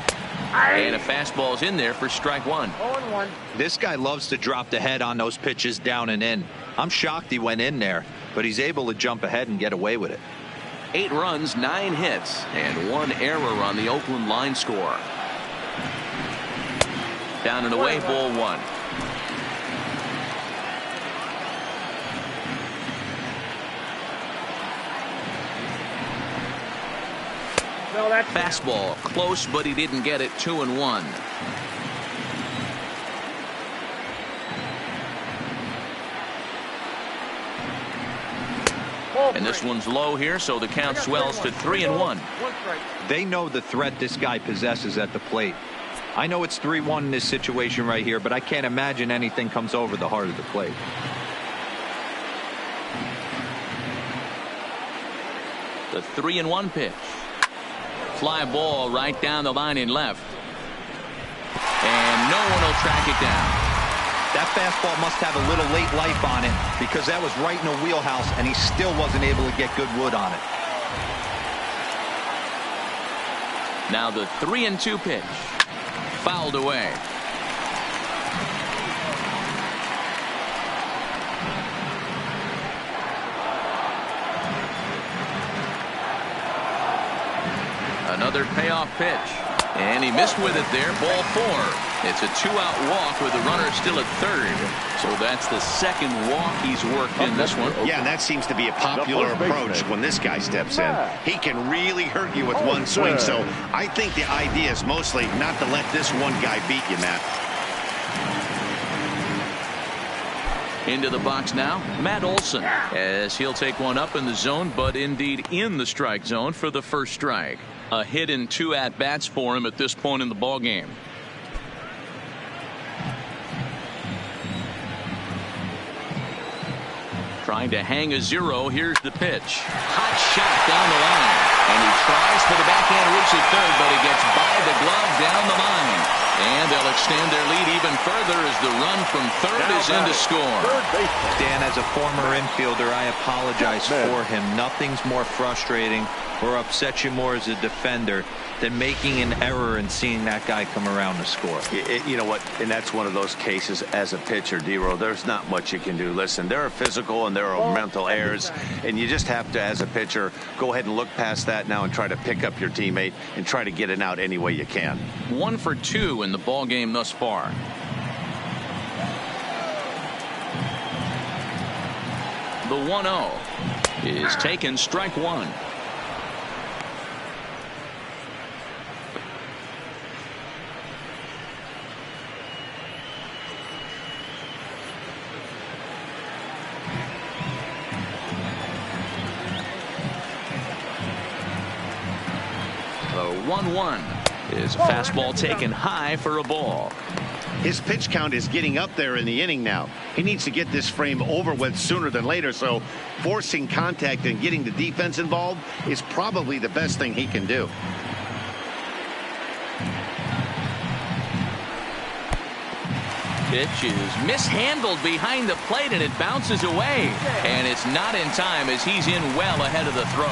And a fastball's in there for strike 1. 0-1. This guy loves to drop the head on those pitches down and in. I'm shocked he went in there, but he's able to jump ahead and get away with it. 8 runs, 9 hits, and 1 error on the Oakland line score. Down and away, ball 1. Fastball close, but he didn't get it. 2-1. And this one's low here, so the count swells to 3-1. They know the threat this guy possesses at the plate. I know it's 3-1 in this situation right here, but I can't imagine anything comes over the heart of the plate. The 3-1 pitch. Fly ball right down the line in left. And no one will track it down. That fastball must have a little late life on it, because that was right in the wheelhouse, and he still wasn't able to get good wood on it. Now the 3-2 pitch. Fouled away. Another payoff pitch. And he missed with it there. Ball 4. It's a 2-out walk with the runner still at third. So that's the second walk he's worked in this one. Yeah, and that seems to be a popular approach when this guy steps in. He can really hurt you with one swing. So I think the idea is mostly not to let this one guy beat you, Matt. Into the box now, Matt Olson, as he'll take one up in the zone, but indeed in the strike zone for the first strike. A hit in 2 at-bats for him at this point in the ball game. Trying to hang a 0. Here's the pitch. Hot shot down the line. And he tries for the backhand reach at third, but he gets by the glove down the line. And they'll extend their lead even further as the run from third is in to score. Dan, as a former infielder, I apologize for him. Nothing's more frustrating or upsets you more as a defender than making an error and seeing that guy come around to score. You know what? And that's one of those cases as a pitcher, D-Row. There's not much you can do. Listen, there are physical and there are mental errors, and you just have to, as a pitcher, go ahead and look past that now and try to pick up your teammate and try to get it out any way you can. 1 for 2 in the ball game thus far. The 1-0 is taken, strike 1. The 1-1 is a fastball taken high for a ball. His pitch count is getting up there in the inning now. He needs to get this frame over with sooner than later, so forcing contact and getting the defense involved is probably the best thing he can do. Pitch is mishandled behind the plate, and it bounces away. And it's not in time as he's in well ahead of the throw.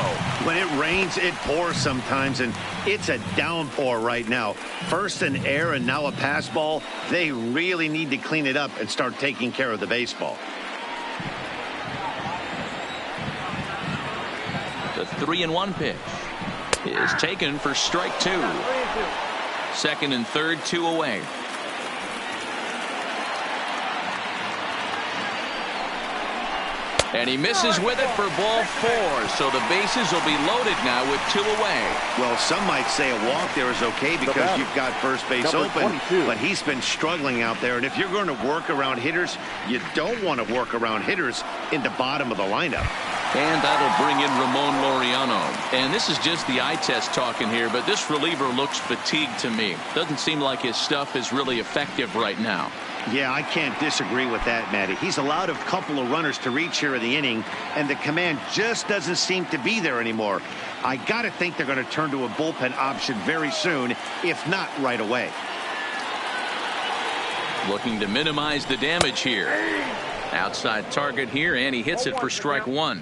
When it rains, it pours sometimes, and it's a downpour right now. First an error and now a pass ball. They really need to clean it up and start taking care of the baseball. The 3-1 pitch is taken for strike 2. Second and third, 2 away. And he misses with it for ball 4. So the bases will be loaded now with 2 away. Well, some might say a walk there is okay because you've got first base open, but he's been struggling out there. And if you're going to work around hitters, you don't want to work around hitters in the bottom of the lineup. And that'll bring in Ramon Laureano. And this is just the eye test talking here, but this reliever looks fatigued to me. Doesn't seem like his stuff is really effective right now. Yeah, I can't disagree with that, Matty. He's allowed a couple of runners to reach here in the inning, and the command just doesn't seem to be there anymore. I got to think they're going to turn to a bullpen option very soon, if not right away. Looking to minimize the damage here. Outside target here, and he hits it for strike 1.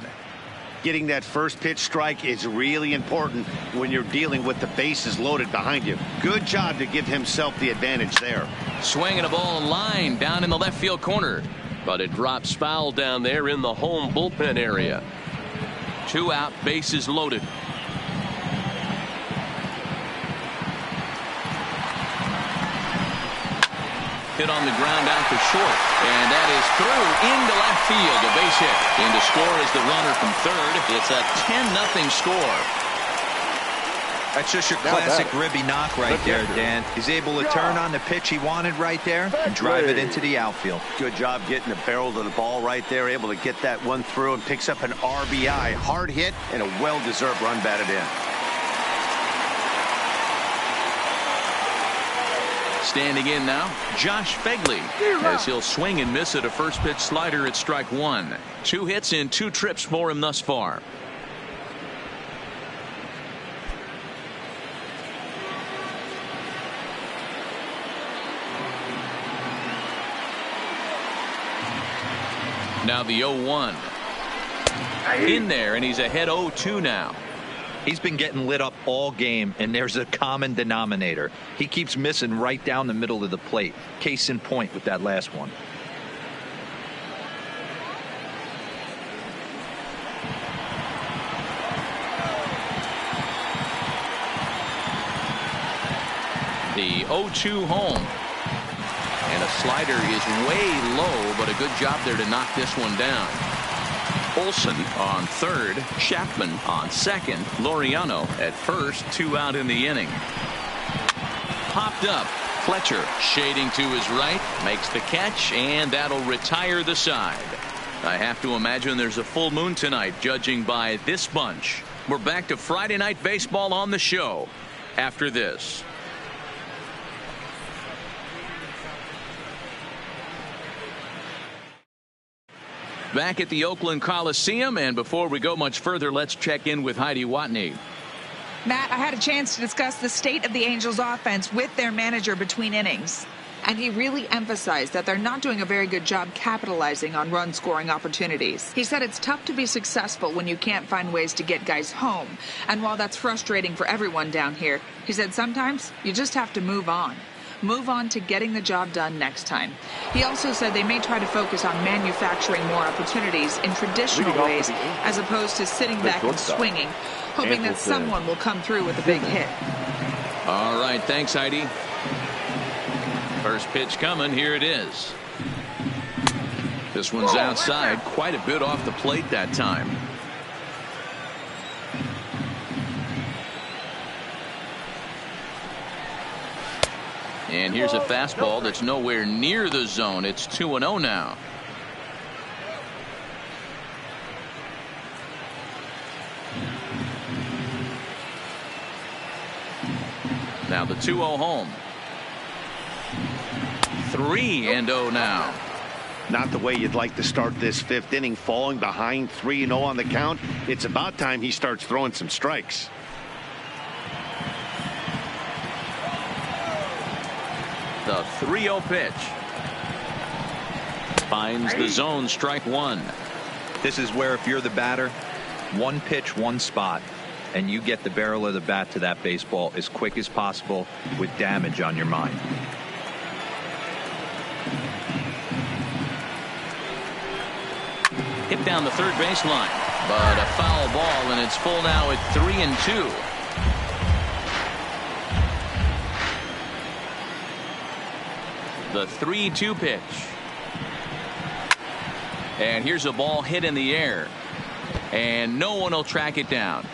Getting that first pitch strike is really important when you're dealing with the bases loaded behind you. Good job to give himself the advantage there. Swinging a ball in line down in the left field corner, but it drops foul down there in the home bullpen area. 2 out, bases loaded. Hit on the ground out to short, and that is through into left field. A base hit. And to score is the runner from third. It's a 10-0 score. That's just your classic ribby knock right there, Dan. He's able to turn on the pitch he wanted right there and drive it into the outfield. Good job getting the barrel to the ball right there, able to get that one through, and picks up an RBI. Hard hit and a well-deserved run batted in. Standing in now, Josh Fegley, as he'll swing and miss at a first pitch slider at strike 1. 2 hits and 2 trips for him thus far. Now the 0-1. In there, and he's ahead 0-2 now. He's been getting lit up all game, and there's a common denominator. He keeps missing right down the middle of the plate. Case in point with that last one. The 0-2 home. And a slider is way low, but a good job there to knock this one down. Olson on third, Chapman on second, Laureano at first, 2 out in the inning. Popped up. Fletcher shading to his right, makes the catch, and that'll retire the side. I have to imagine there's a full moon tonight, judging by this bunch. We're back to Friday Night Baseball on the show after this. Back at the Oakland Coliseum, and before we go much further, let's check in with Heidi Watney. Matt, I had a chance to discuss the state of the Angels offense with their manager between innings, and he really emphasized that they're not doing a very good job capitalizing on run scoring opportunities. He said it's tough to be successful when you can't find ways to get guys home, and while that's frustrating for everyone down here, he said sometimes you just have to move on. Move on to getting the job done next time. He also said they may try to focus on manufacturing more opportunities in traditional ways as opposed to sitting back and swinging, hoping that someone will come through with a big hit. All right, thanks, Heidi. First pitch coming. Here it is. This one's outside, quite a bit off the plate that time. And here's a fastball that's nowhere near the zone. It's 2-0 now. Now the 2-0 home. 3-0 now. Not the way you'd like to start this 5th inning, falling behind 3-0 on the count. It's about time he starts throwing some strikes. The 3-0 pitch. Finds the zone, strike 1. This is where if you're the batter, one pitch, one spot, and you get the barrel of the bat to that baseball as quick as possible with damage on your mind. Hit down the third baseline, but a foul ball, and it's full now at 3-2. The 3-2 pitch. And here's a ball hit in the air. And no one will track it down.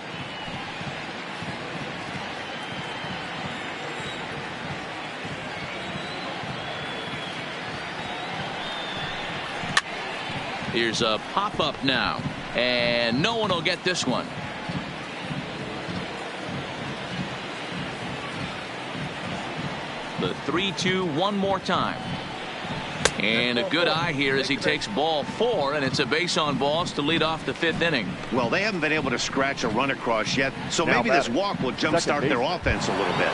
Here's a pop-up now. And no one will get this one. The 3-2 one more time. And a good eye here as he takes ball 4, and it's a base on balls to lead off the 5th inning. Well, they haven't been able to scratch a run across yet, so maybe this walk will jumpstart their offense a little bit.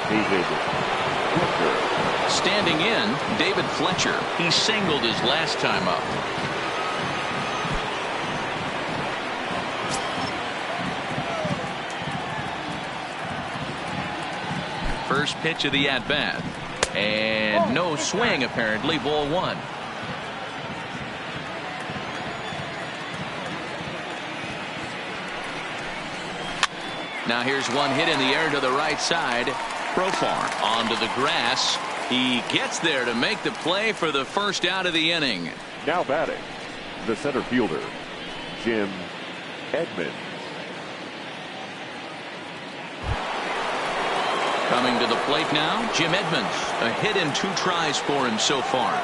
Standing in, David Fletcher. He singled his last time up. First pitch of the at-bat. And no swing, apparently. Ball 1. Now here's one hit in the air to the right side. Profar onto the grass. He gets there to make the play for the first out of the inning. Now batting, the center fielder, Jim Edmonds. Coming to the plate now, Jim Edmonds. A hit and 2 tries for him so far.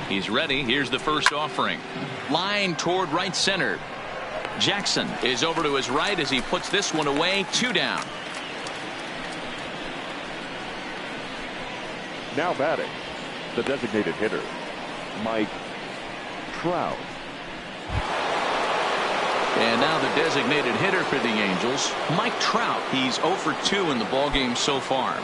He's ready. Here's the first offering. Line toward right center. Jackson is over to his right as he puts this one away. 2 down. Now batting, the designated hitter, Mike Trout. And now the designated hitter for the Angels, Mike Trout. He's 0 for 2 in the ballgame so far.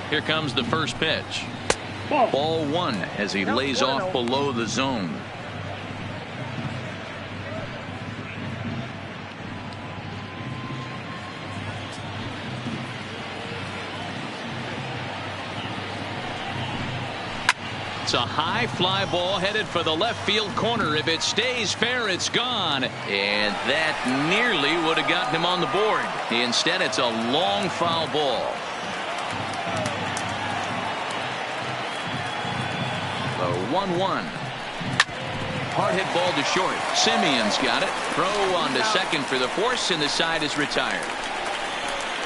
Here comes the first pitch. Ball 1 as he lays off below the zone. It's a high fly ball headed for the left field corner. If it stays fair, it's gone. And that nearly would have gotten him on the board. Instead, it's a long foul ball. The 1-1. Hard hit ball to short. Simeon's got it. Throw on to second for the force, and the side is retired.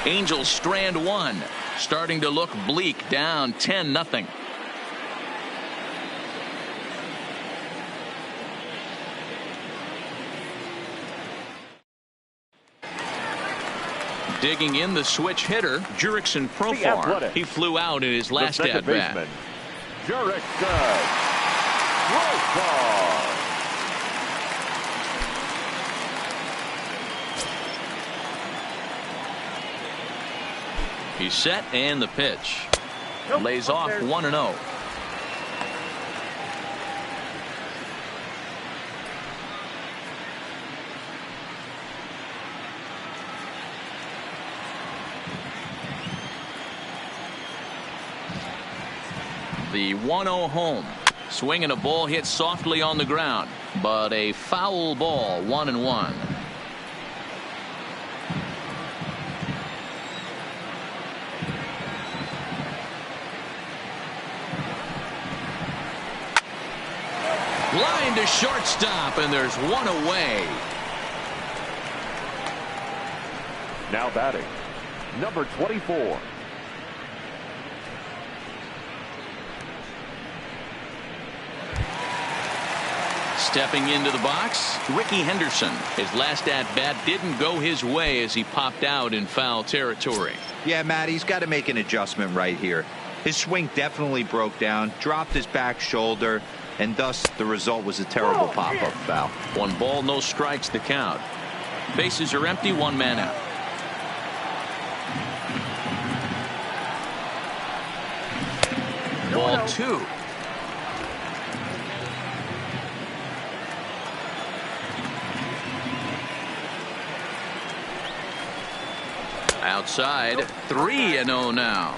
Angels strand 1. Starting to look bleak, down 10-0. Digging in the switch hitter, Jurickson Profar. He flew out in his last at bat. Jurickson Profar. He's set and the pitch. Lays off 1-0. The 1-0 home. Swinging a ball hit softly on the ground, but a foul ball. 1-1. Line to shortstop, and there's one away. Now batting, number 24. Stepping into the box, Ricky Henderson. His last at-bat didn't go his way as he popped out in foul territory. Yeah, Matt, he's got to make an adjustment right here. His swing definitely broke down, dropped his back shoulder, and thus the result was a terrible pop-up foul. 1 ball, no strikes the count. Bases are empty, 1 man out. Ball 2. Outside, 3-0 now.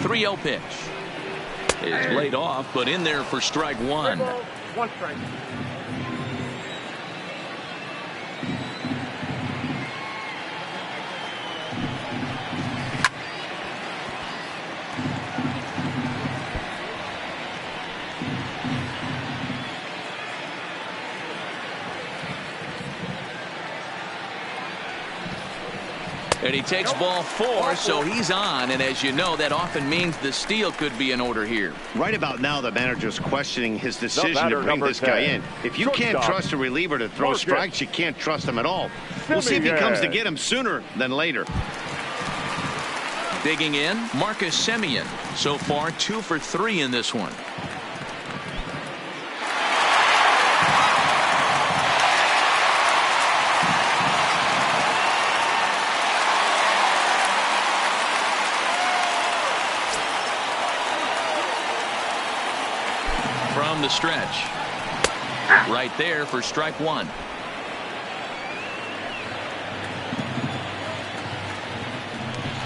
The 3-0 pitch is laid off, but in there for strike 1. 1 strike. And he takes ball 4, so he's on. And as you know, that often means the steal could be in order here. Right about now, the manager's questioning his decision to bring this guy in. If you can't trust a reliever to throw strikes, you can't trust him at all. We'll see if he comes to get him sooner than later. Digging in, Marcus Semien. So far, 2 for 3 in this one. From the stretch, Right there for strike one.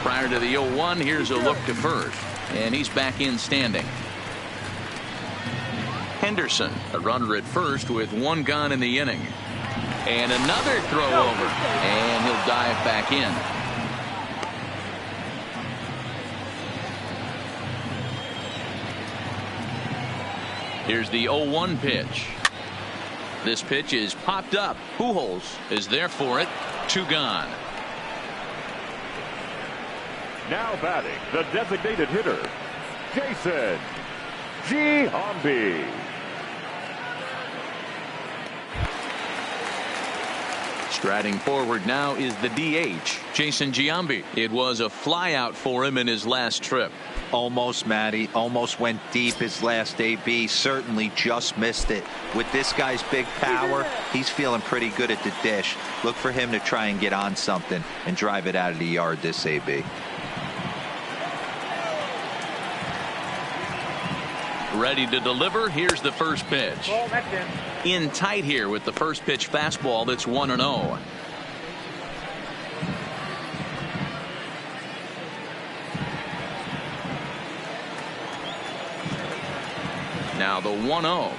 Prior to the 0-1, here's a look to first. And he's back in standing. Henderson, a runner at first with one gone in the inning. And another throw over. And he'll dive back in. Here's the 0-1 pitch. This pitch is popped up. Pujols is there for it. Two gone. Now batting, the designated hitter, Jason Giambi. Striding forward now is the DH, Jason Giambi. It was a flyout for him in his last trip. Almost, Matty. Almost went deep his last AB. Certainly just missed it. With this guy's big power, he's feeling pretty good at the dish. Look for him to try and get on something and drive it out of the yard this AB. Ready to deliver. Here's the first pitch. In tight here with the first pitch fastball that's 1-0. Now the 1-0.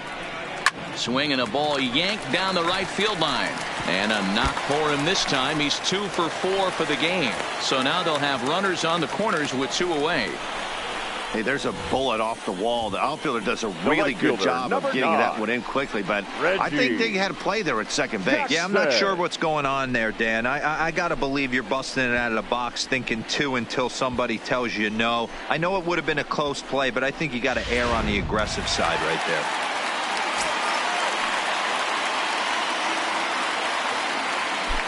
Swinging a ball yanked down the right field line. And a knock for him this time. He's 2 for 4 for the game. So now they'll have runners on the corners with 2 away. Hey, there's a bullet off the wall. The outfielder does a really good job of getting that one in quickly, but I think they had a play there at second base. Yeah, I'm not sure what's going on there, Dan. I got to believe you're busting it out of the box thinking 2 until somebody tells you no. I know it would have been a close play, but I think you got to err on the aggressive side right there.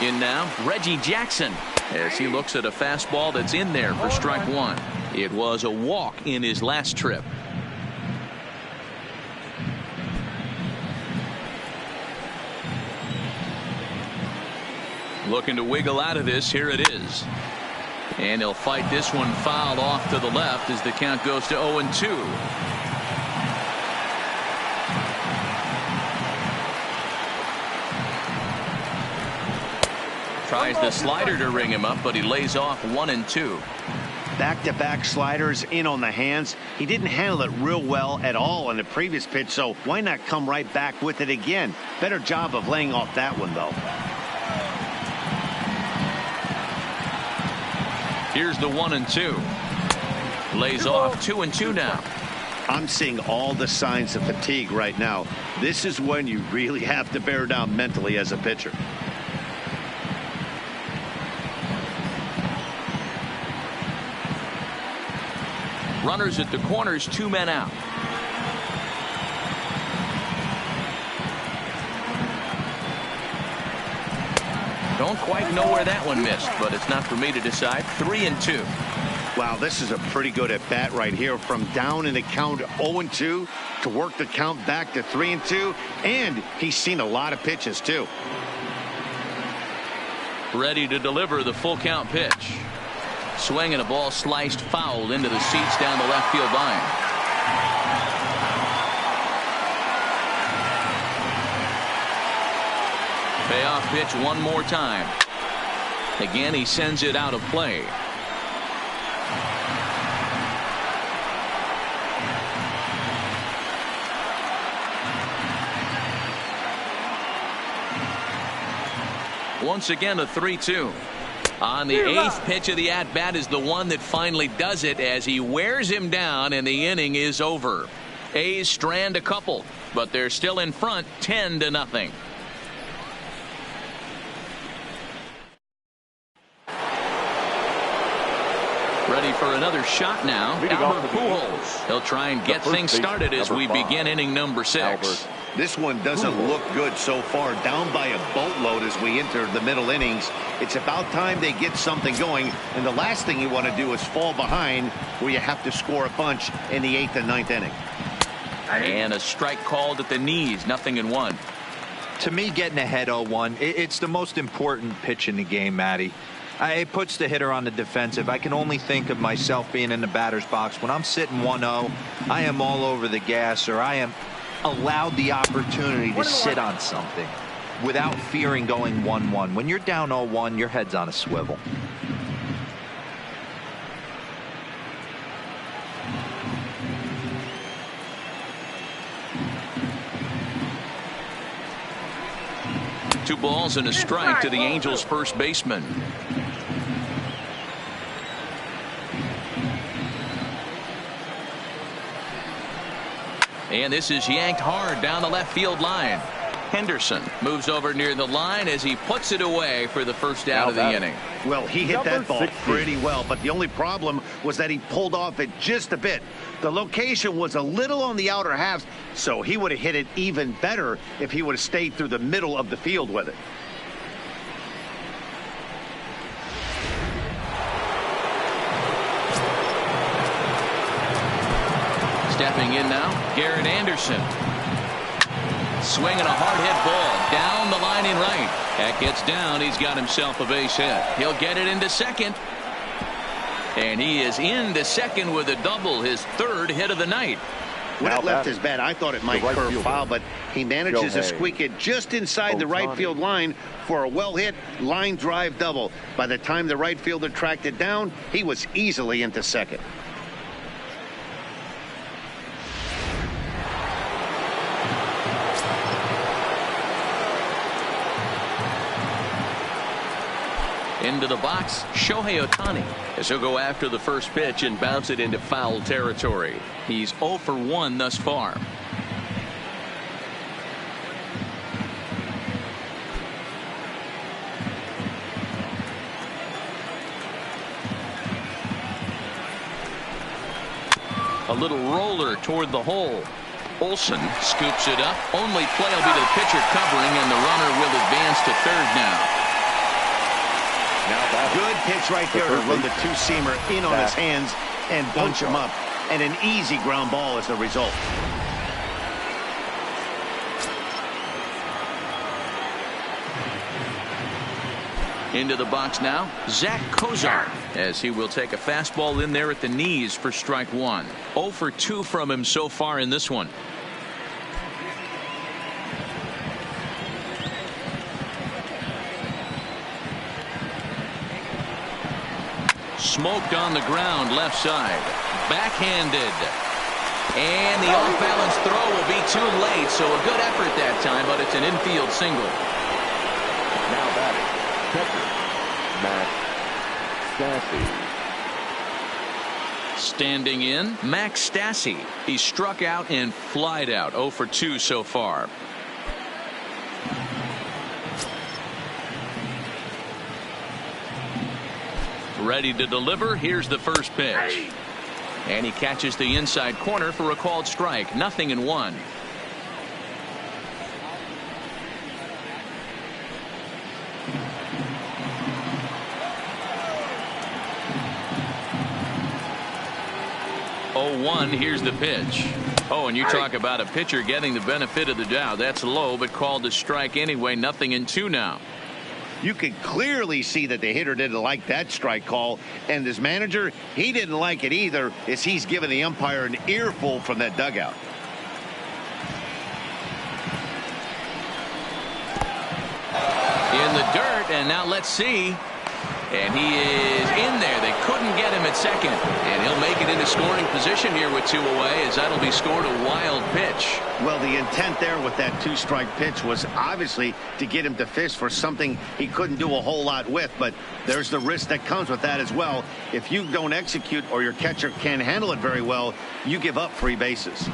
In now, Reggie Jackson, as he looks at a fastball that's in there for strike one. It was a walk in his last trip. Looking to wiggle out of this. Here it is. And he'll fight this one fouled off to the left as the count goes to 0-2. Tries the slider to ring him up, but he lays off 1-2. Back-to-back sliders in on the hands. He didn't handle it real well at all on the previous pitch, so why not come right back with it again? Better job of laying off that one, though. Here's the 1-2. Lays off 2-2 now. I'm seeing all the signs of fatigue right now. This is when you really have to bear down mentally as a pitcher. Runners at the corners, 2 men out. Don't quite know where that one missed, but it's not for me to decide. 3-2. Wow, this is a pretty good at bat right here. From down in the count 0-2 to work the count back to 3-2, and he's seen a lot of pitches too. Ready to deliver the full count pitch. Swinging a ball sliced foul into the seats down the left field line. Payoff pitch one more time. Again, he sends it out of play. Once again, a 3-2. On the 8th pitch of the at-bat is the one that finally does it as he wears him down and the inning is over. A's strand a couple, but they're still in front 10-0. Ready for another shot now. Albert Pujols. He'll try and get things started as we begin inning number 6. This one doesn't look good so far. Down by a boatload as we enter the middle innings. It's about time they get something going. And the last thing you want to do is fall behind where you have to score a bunch in the 8th and 9th inning. And a strike called at the knees. 0-1. To me, getting ahead 0-1, it's the most important pitch in the game, Matty. It puts the hitter on the defensive. I can only think of myself being in the batter's box. When I'm sitting 1-0, I am all over the gas, or I am allowed the opportunity to sit on something without fearing going 1-1. When you're down 0-1, your head's on a swivel. Two balls and a strike to the Angels first baseman. And this is yanked hard down the left field line. Henderson moves over near the line as he puts it away for the first out of the inning. Well, he hit that ball pretty well, but the only problem was that he pulled off it just a bit. The location was a little on the outer half, so he would have hit it even better if he would have stayed through the middle of the field with it. Stepping in now, Garrett Anderson. Swinging a hard hit ball down the line in right. That gets down. He's got himself a base hit. He'll get it into second. And he is into second with a double, his third hit of the night. When it left his bat, I thought it might curve foul, but he manages to squeak it just inside the right field line for a well-hit line drive double. By the time the right fielder tracked it down, he was easily into second. Into the box, Shohei Ohtani, as he'll go after the first pitch and bounce it into foul territory. He's 0 for 1 thus far. A little roller toward the hole. Olsen scoops it up. Only play will be to the pitcher covering, and the runner will advance to third now. Good pitch right there to run the two-seamer in on his hands and bunch him up. And an easy ground ball as the result. Into the box now, Zach Kozar, as he will take a fastball in there at the knees for strike one. 0 for 2 from him so far in this one. Smoked on the ground left side. Backhanded. And the off-balance throw will be too late, so a good effort that time, but it's an infield single. Now batting, catcher, Max Stassi. Standing in, Max Stassi. He struck out and flied out. 0 for 2 so far. Ready to deliver. Here's the first pitch. And he catches the inside corner for a called strike. 0-1. Here's the pitch. Oh, and you talk about a pitcher getting the benefit of the doubt. That's low, but called a strike anyway. 0-2 now. You could clearly see that the hitter didn't like that strike call, and his manager, he didn't like it either, as he's giving the umpire an earful from that dugout. In the dirt, and now let's see. And he is in there. They couldn't get him at second, and he'll make it into scoring position here with 2 away, as that'll be scored a wild pitch. Well, the intent there with that 2-strike pitch was obviously to get him to fish for something he couldn't do a whole lot with, but there's the risk that comes with that as well. If you don't execute or your catcher can't handle it very well, you give up free bases.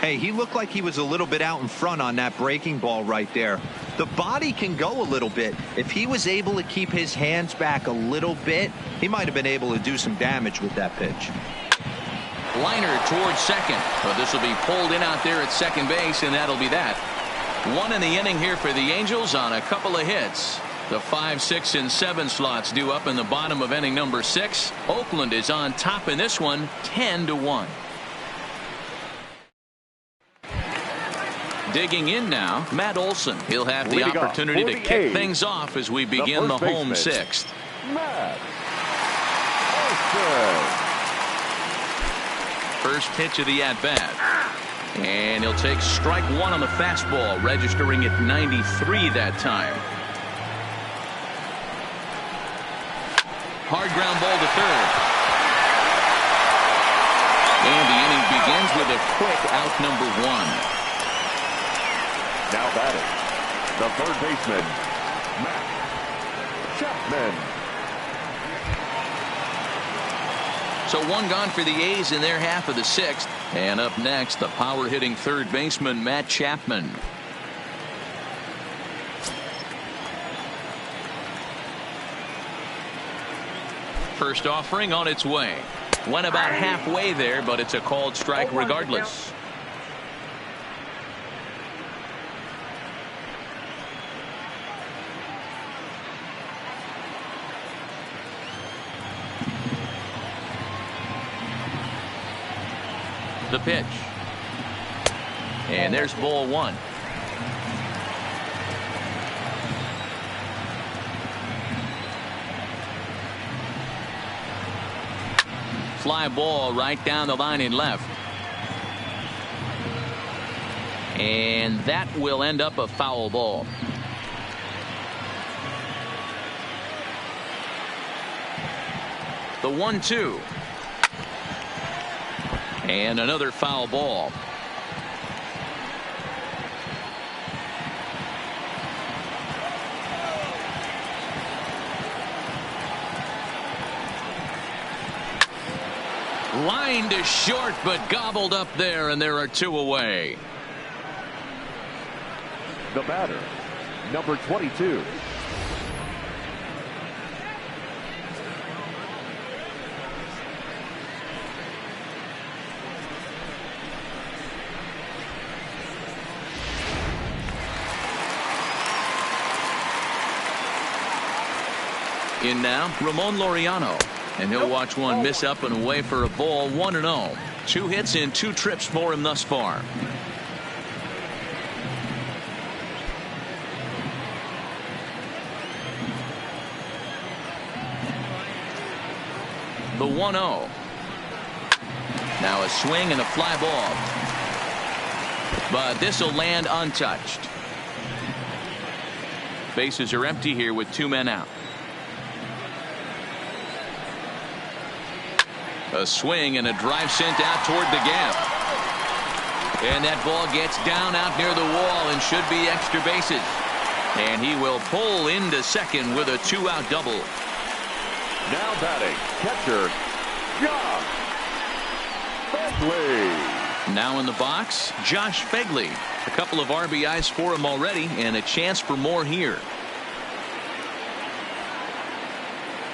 Hey, he looked like he was a little bit out in front on that breaking ball right there. The body can go a little bit. If he was able to keep his hands back a little bit, he might have been able to do some damage with that pitch. Liner towards second, but this will be pulled in out there at second base, and that'll be that. 1 in the inning here for the Angels on a couple of hits. The 5, 6, and 7 slots due up in the bottom of inning number 6. Oakland is on top in this one, 10-1. Digging in now, Matt Olson. He'll have the opportunity to kick things off as we begin the home 6th. Matt Olson. First pitch of the at-bat. And he'll take strike one on the fastball, registering at 93 that time. Hard ground ball to third. And the inning begins with a quick out number one. Now batting, the third baseman, Matt Chapman. So one gone for the A's in their half of the sixth. And up next, the power-hitting third baseman, Matt Chapman. First offering on its way. Went about halfway there, but it's a called strike regardless. The pitch. And there's ball one. Fly ball right down the line in left. And that will end up a foul ball. The 1-2. And another foul ball. Line to short, but gobbled up there, and there are two away. The batter, number 22. In now, Ramon Laureano. And he'll watch one miss up and away for a ball. 1-0. 2 hits in 2 trips for him thus far. The 1-0. Now a swing and a fly ball. But this will land untouched. Bases are empty here with 2 men out. A swing and a drive sent out toward the gap. And that ball gets down out near the wall and should be extra bases. And he will pull into second with a 2-out double. Now batting, catcher, Josh Begley. Now in the box, Josh Begley. A couple of RBIs for him already and a chance for more here.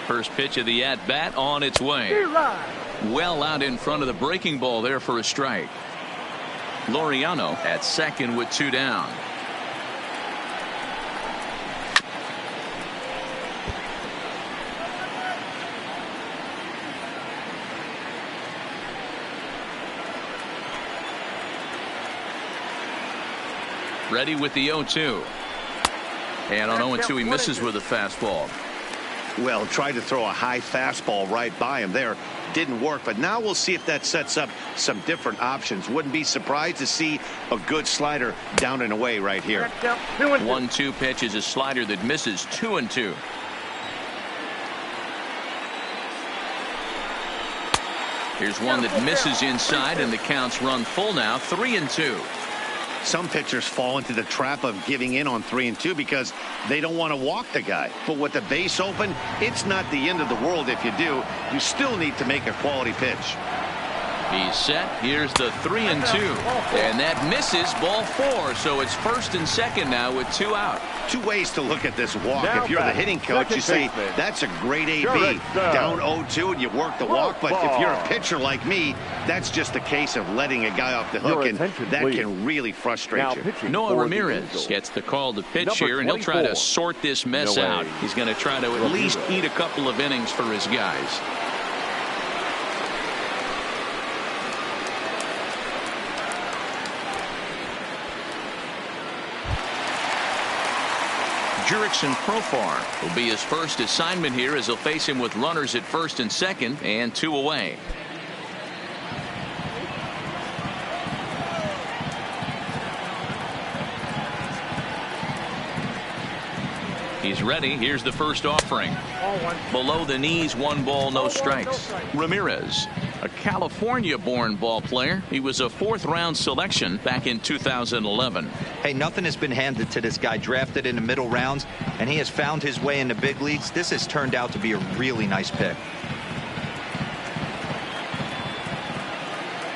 First pitch of the at-bat on its way. Well out in front of the breaking ball there for a strike. Laureano at second with 2 down. Ready with the 0-2. And on 0-2 he misses with a fastball. Well, tried to throw a high fastball right by him there. Didn't work, but now we'll see if that sets up some different options. Wouldn't be surprised to see a good slider down and away right here. 1-2 pitch is a slider that misses. 2-2. Here's one that misses inside, and the count's run full now. 3-2. Some pitchers fall into the trap of giving in on 3-2 because they don't want to walk the guy. But with the base open, it's not the end of the world if you do. You still need to make a quality pitch. He's set. Here's the 3-2. And that misses, ball 4. So it's first and second now with 2 out. 2 ways to look at this walk. Now if you're the hitting coach, you say, that's a great AB. Down 0-2 and you work the walk. But if you're a pitcher like me, that's just a case of letting a guy off the hook. And that can really frustrate you. Noah Ramirez gets the call to pitch here, and he'll try to sort this mess out. He's going to try to at least eat a couple of innings for his guys. Jurickson Profar will be his first assignment here as he'll face him with runners at first and second and 2 away. ready. Here's the first offering. Below the knees, 1 ball, no strikes. Ramirez, a California-born ball player. He was a 4th-round selection back in 2011. Hey, nothing has been handed to this guy. Drafted in the middle rounds, and he has found his way in the big leagues. This has turned out to be a really nice pick.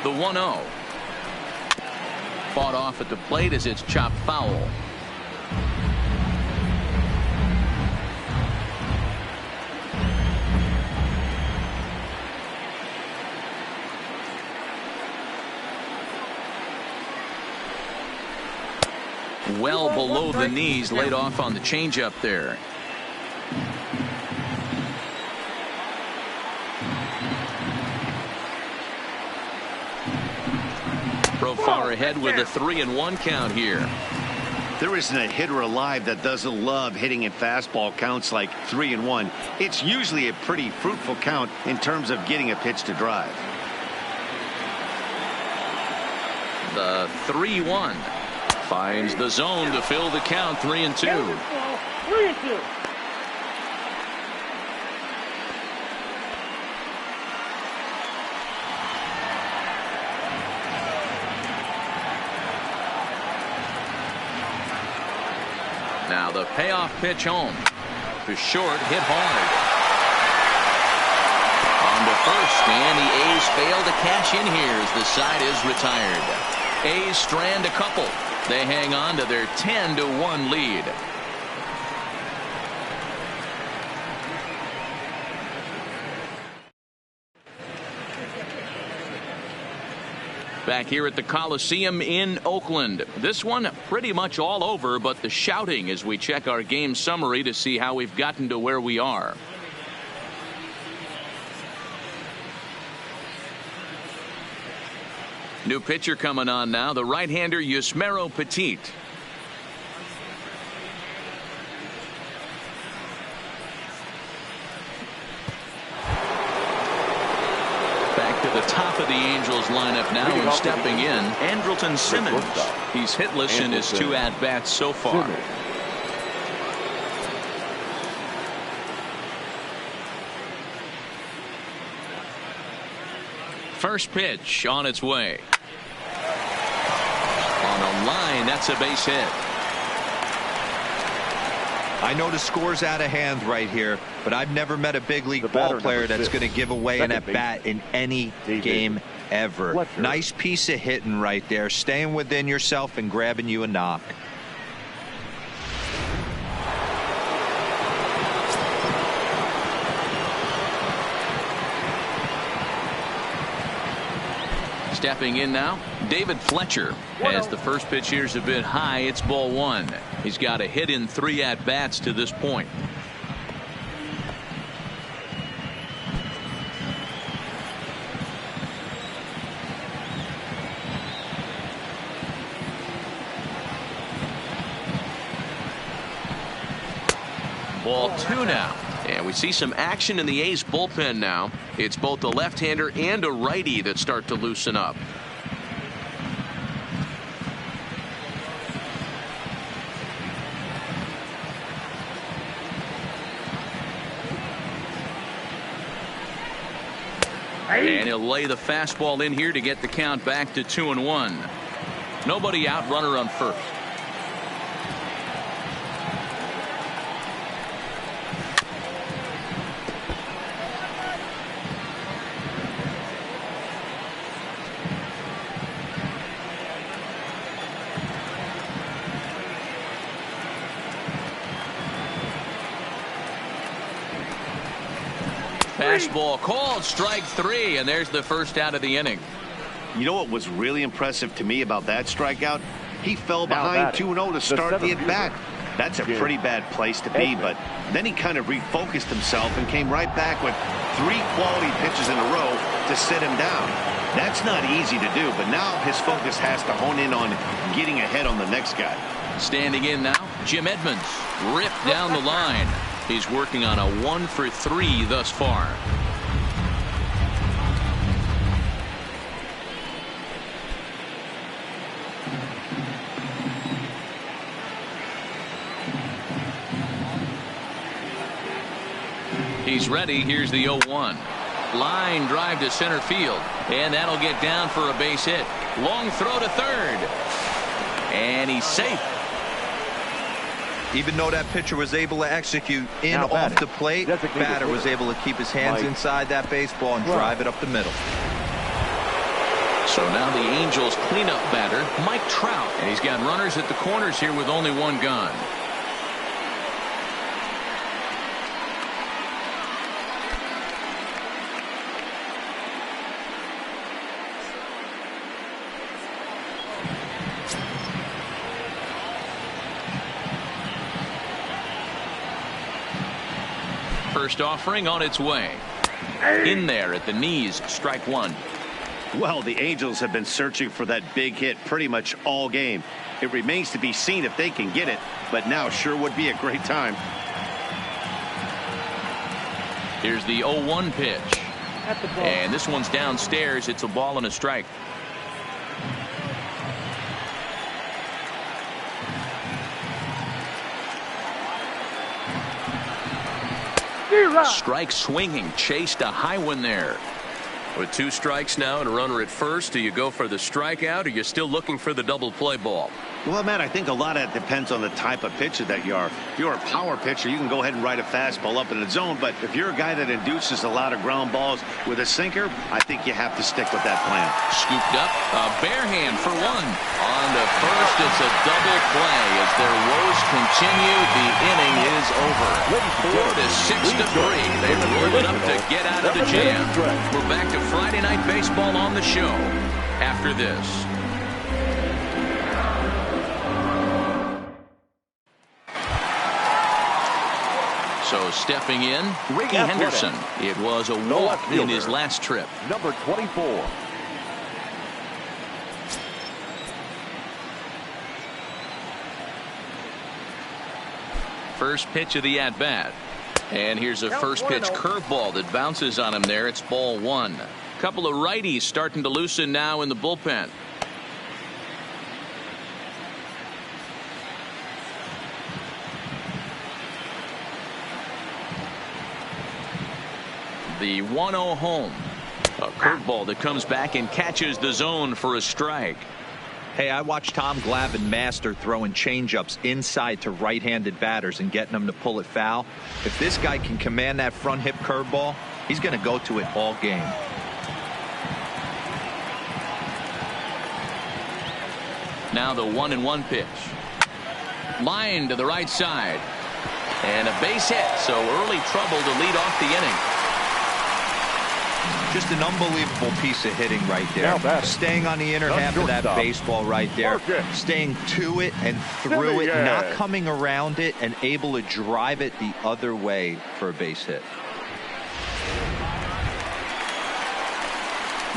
The 1-0. Fought off at the plate as it's chopped foul. Well below the knees, laid off on the changeup there. Pro far ahead with a 3-1 count here. There isn't a hitter alive that doesn't love hitting in fastball counts like 3-1. It's usually a pretty fruitful count in terms of getting a pitch to drive. The 3-1 finds the zone to fill the count. 3-2. 3-2. Now the payoff pitch home. To short, hit hard. On to first, and the A's fail to cash in here as the side is retired. A's strand a couple. They hang on to their 10-1 lead. Back here at the Coliseum in Oakland. This one pretty much all over, but the shouting as we check our game summary to see how we've gotten to where we are. New pitcher coming on now, the right-hander Yusmeiro Petit. Back to the top of the Angels lineup now, and stepping in, Andrelton Simmons. He's hitless in his 2 at-bats so far. First pitch on its way. On a line, that's a base hit. I know the score's out of hand right here, but I've never met a big league ball player that's going to give away an at-bat in any game ever. Nice piece of hitting right there, staying within yourself and grabbing you a knock. Stepping in now, David Fletcher. As the first pitch here's a bit high, it's ball 1. He's got a hit in 3 at-bats to this point. Ball 2 now. And we see some action in the A's bullpen now. It's both a left-hander and a righty that start to loosen up. And he'll lay the fastball in here to get the count back to 2-1. Nobody out, runner on first. Fastball called, strike 3, and there's the first out of the inning. You know what was really impressive to me about that strikeout? He fell behind 2-0 to start the at-bat. That's a pretty bad place to be, but then he kind of refocused himself and came right back with 3 quality pitches in a row to sit him down. That's not easy to do, but now his focus has to hone in on getting ahead on the next guy. Standing in now, Jim Edmonds ripped down the line. He's working on a 1 for 3 thus far. ready. Here's the 0-1. Line drive to center field, and that'll get down for a base hit. Long throw to third, and he's safe. Even though that pitcher was able to execute in off the plate, batter was able to keep his hands inside that baseball and drive it up the middle. So now the Angels cleanup batter, Mike Trout, and he's got runners at the corners here with only one gone. First offering on its way. In there at the knees, strike one. Well, the Angels have been searching for that big hit pretty much all game. It remains to be seen if they can get it, but now sure would be a great time. Here's the 0-1 pitch. And this one's downstairs. It's a ball and a strike. Strike swinging, chased a high one there. With 2 strikes now and a runner at first, do you go for the strikeout, or are you still looking for the double play ball? Well, Matt, I think a lot of that depends on the type of pitcher that you are. If you're a power pitcher, you can go ahead and ride a fastball up in the zone. But if you're a guy that induces a lot of ground balls with a sinker, I think you have to stick with that plan. Scooped up, a bare hand for one. On to first, it's a double play. As their woes continue, the inning is over. 4 to 6 to 3. They roll it up to get out of the jam. We're back to Friday Night Baseball on the show after this. So stepping in, Ricky Henderson. It was a walk in his last trip. Number 24. First pitch of the at-bat. And here's a first pitch curveball that bounces on him there. It's ball 1. Couple of righties starting to loosen now in the bullpen. The 1-0 home. A curveball that comes back and catches the zone for a strike. Hey, I watched Tom Glavine master throwing changeups inside to right-handed batters and getting them to pull it foul. If this guy can command that front hip curveball, he's going to go to it all game. Now the 1-1 pitch. Line to the right side. And a base hit, so early trouble to lead off the inning. Just an unbelievable piece of hitting right there. Staying on the inner half of that baseball right there. Staying to it and through it, not coming around it, and able to drive it the other way for a base hit.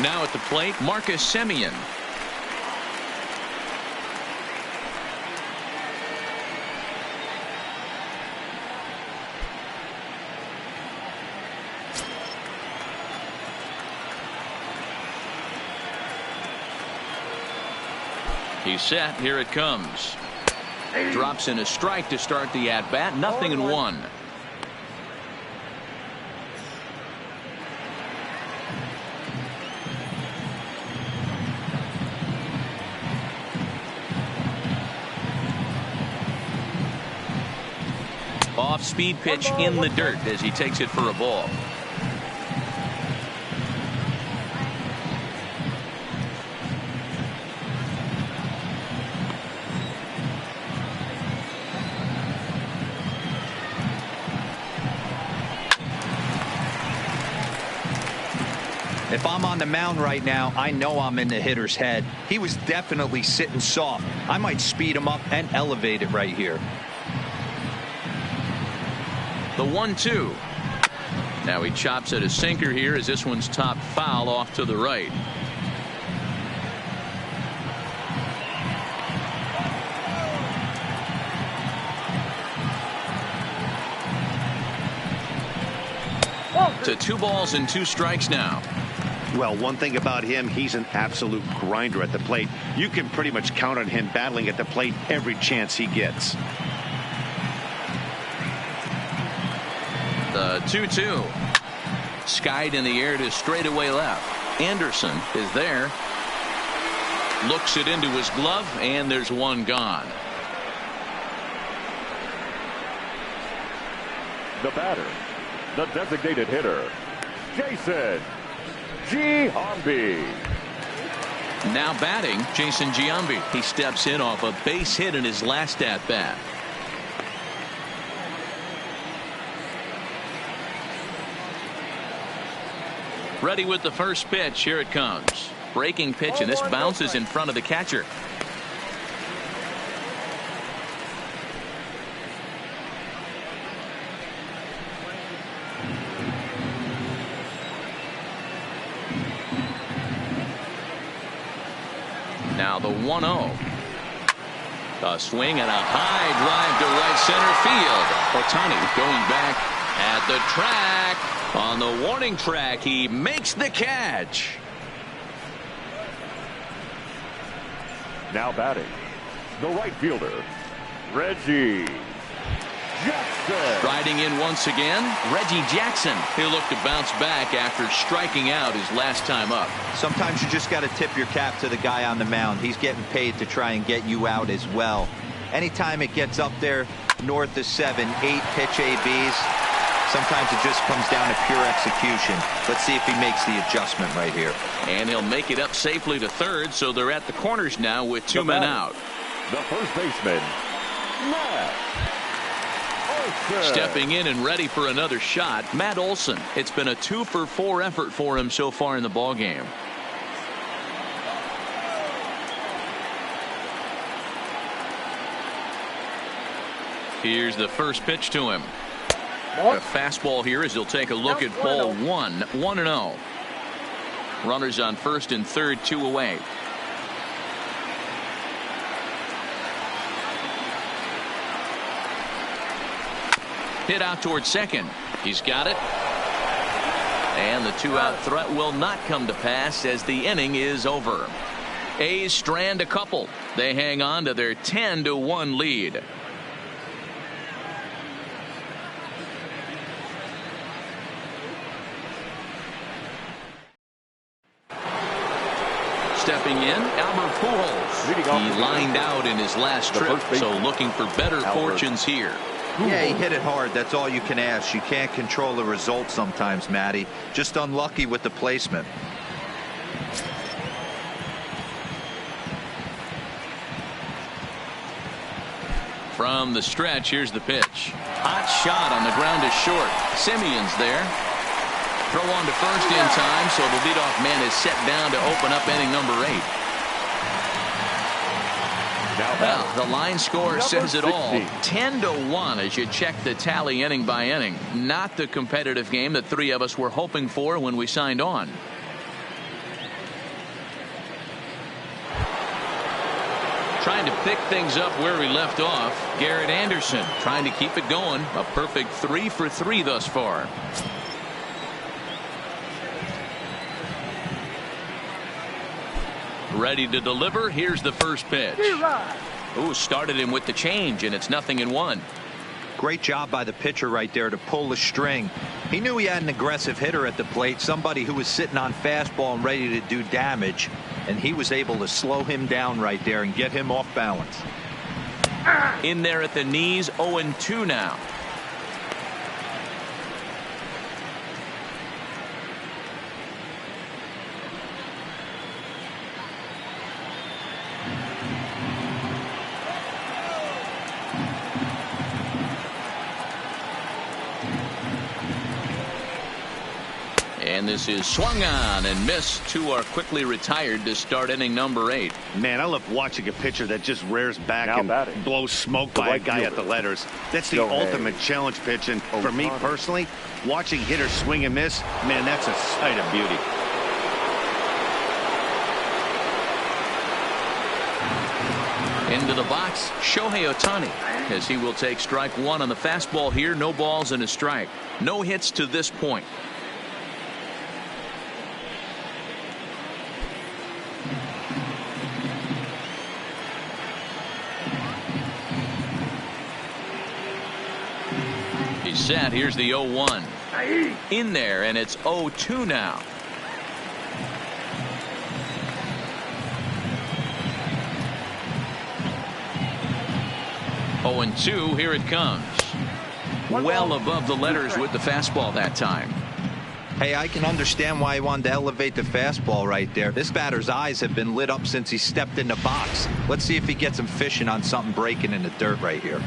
Now at the plate, Marcus Semien. He's set. Here it comes. Drops in a strike to start the at-bat. 0-1. Off-speed pitch in the dirt as he takes it for a ball. If I'm on the mound right now, I know I'm in the hitter's head. He was definitely sitting soft. I might speed him up and elevate it right here. The 1-2. Now he chops at a sinker here as this one's top foul off to the right. To 2 balls and 2 strikes now. Well, one thing about him, he's an absolute grinder at the plate. You can pretty much count on him battling at the plate every chance he gets. The 2-2. Skied in the air to straightaway left. Anderson is there. Looks it into his glove, and there's one gone. The batter, the designated hitter, Jason Giambi. Now batting, Jason Giambi. He steps in off a base hit in his last at-bat. Ready with the first pitch. Here it comes. Breaking pitch, and this bounces in front of the catcher. Now the 1-0. A swing and a high drive to right center field. Ohtani going back at the track. On the warning track, he makes the catch. Now batting, the right fielder, Reggie Jackson. Riding in once again, Reggie Jackson. He'll look to bounce back after striking out his last time up. Sometimes you just got to tip your cap to the guy on the mound. He's getting paid to try and get you out as well. Anytime it gets up there north of 7, 8 pitch ABs, sometimes it just comes down to pure execution. Let's see if he makes the adjustment right here. And he'll make it up safely to third, so they're at the corners now with 2 men out. The first baseman, Matt Olson. Stepping in and ready for another shot, Matt Olson. It's been a 2-for-4 effort for him so far in the ballgame. Here's the first pitch to him. A fastball here as he'll take a look at ball 1. 1-0. Runners on first and third, 2 away. Hit out towards second. He's got it. And the 2-out threat will not come to pass as the inning is over. A's strand a couple. They hang on to their 10-1 lead. Stepping in, Albert Pujols. He lined out in his last trip, so looking for better fortunes here. Yeah, he hit it hard. That's all you can ask. You can't control the result sometimes, Matty. Just unlucky with the placement. From the stretch, here's the pitch. Hot shot on the ground is short. Simeon's there. Throw on to first in time, so the leadoff man is set down to open up inning number 8. Well, the line score says it all. 10-1 as you check the tally inning by inning. Not the competitive game that 3 of us were hoping for when we signed on. Trying to pick things up where we left off. Garrett Anderson trying to keep it going. A perfect 3 for 3 thus far. Ready to deliver. Here's the first pitch. Ooh, started him with the change, and it's 0-1. Great job by the pitcher right there to pull the string. He knew he had an aggressive hitter at the plate, somebody who was sitting on fastball and ready to do damage, and he was able to slow him down right there and get him off balance. In there at the knees, 0-2 now. And this is swung on and missed. 2 are quickly retired to start inning number 8. Man, I love watching a pitcher that just rears back and blows smoke by a guy at the letters. That's the ultimate challenge pitch. And for me personally, watching hitters swing and miss, man, that's a sight of beauty. Into the box, Shohei Ohtani, as he will take strike 1 on the fastball here. No balls and a strike. No hits to this point. set. Here's the 0-1. In there, and it's 0-2 now. Oh, and 2, here it comes. Well above the letters with the fastball that time. Hey, I can understand why he wanted to elevate the fastball right there. This batter's eyes have been lit up since he stepped in the box. Let's see if he gets him fishing on something breaking in the dirt right here.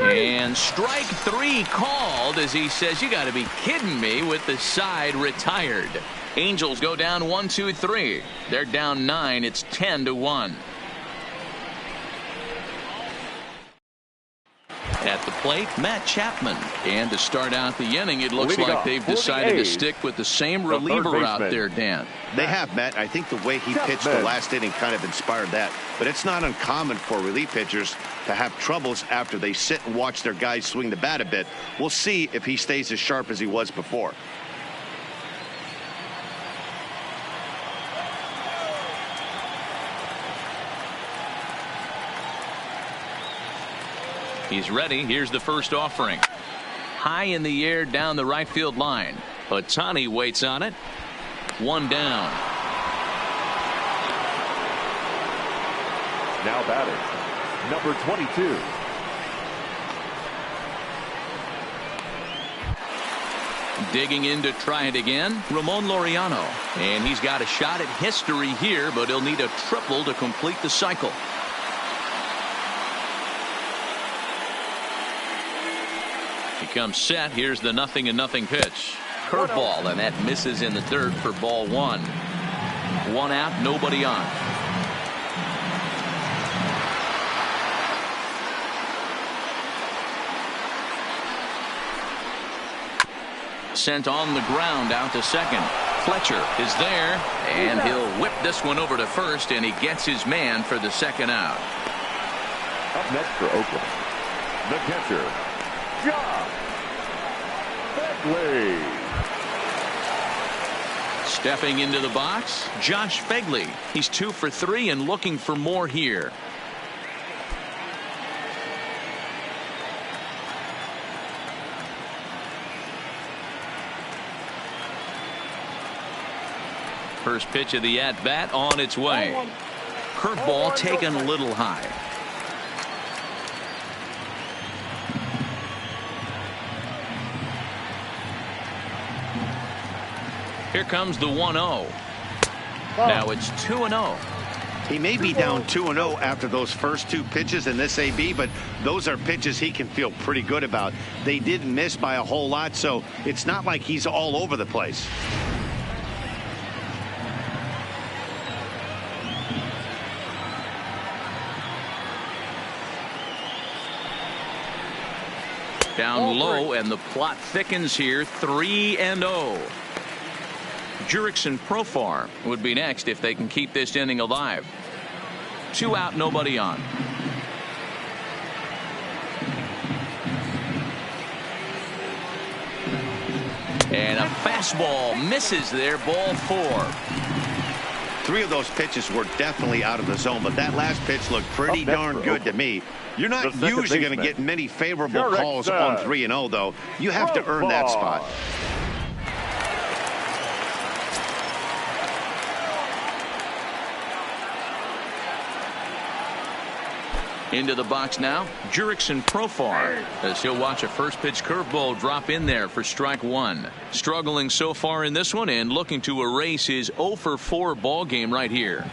And strike 3 called as he says, you got to be kidding me, with the side retired. Angels go down 1-2-3. They're down 9. It's 10-1. At the plate, Matt Chapman. And to start out the inning, it looks like they've decided to stick with the same reliever out there, Dan. They have, Matt. I think the way he pitched the last inning kind of inspired that. But it's not uncommon for relief pitchers to have troubles after they sit and watch their guys swing the bat a bit. We'll see if he stays as sharp as he was before. He's ready. Here's the first offering. High in the air down the right field line. Ohtani waits on it. 1 down. Now batting, number 22. Digging in to try it again, Ramon Laureano. And he's got a shot at history here, but he'll need a triple to complete the cycle. He comes set. Here's the 0-0 pitch. Curveball, and that misses in the dirt for ball 1. 1 out, nobody on. Sent on the ground out to second. Fletcher is there, and he'll whip this one over to first, and he gets his man for the second out. Up next for Oakland, the catcher, Josh Begley. Stepping into the box, Josh Begley. He's 2 for 3 and looking for more here. First pitch of the at-bat on its way. Curveball taken a little high. Here comes the 1-0. Now it's 2-0. He may be down 2-0 after those first 2 pitches in this AB, but those are pitches he can feel pretty good about. They didn't miss by a whole lot, so it's not like he's all over the place. Down low, and the plot thickens here. 3-0. Jurickson Profar would be next if they can keep this inning alive. 2 out, nobody on. And a fastball misses there. Ball 4. 3 of those pitches were definitely out of the zone, but that last pitch looked pretty darn good to me. You're not usually going to get many favorable calls on 3-0, though. You have to earn that spot. Into the box now, Jurickson Profar, as he'll watch a first pitch curveball drop in there for strike 1. Struggling so far in this one and looking to erase his 0 for 4 ball game right here.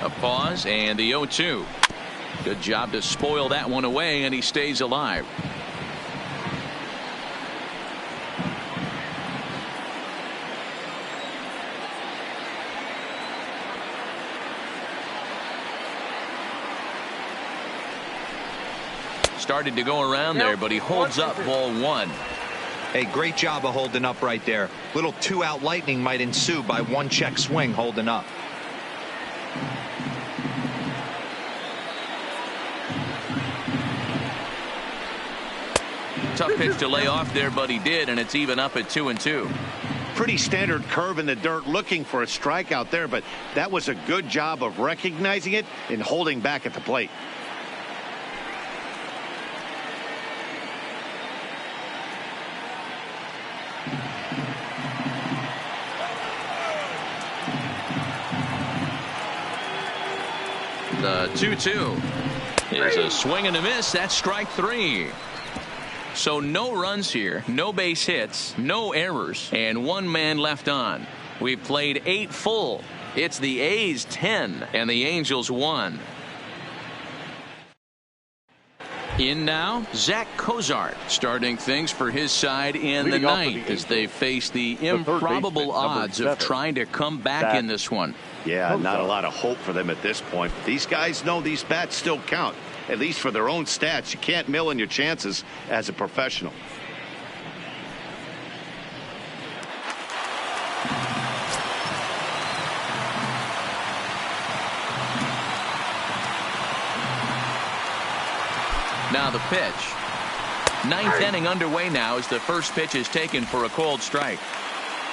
A pause and the 0-2. Good job to spoil that one away, and he stays alive. Started to go around there, but he holds up ball 1. Hey, great job of holding up right there. Little 2-out lightning might ensue by 1 check swing holding up. Tough pitch to lay off there, but he did, and it's even up at 2-2. Pretty standard curve in the dirt, looking for a strikeout there, but that was a good job of recognizing it and holding back at the plate. The 2-2 is a swing and a miss. That's strike 3. So no runs here, no base hits, no errors, and 1 man left on. We've played 8 full. It's the A's 10 and the Angels 1. In now, Zach Cozart starting things for his side in the ninth as they face the improbable odds of trying to come back in this one. Yeah, not a lot of hope for them at this point. These guys know these bats still count, at least for their own stats. You can't mill in your chances as a professional. Now the pitch. 9th inning underway now as the first pitch is taken for a called strike.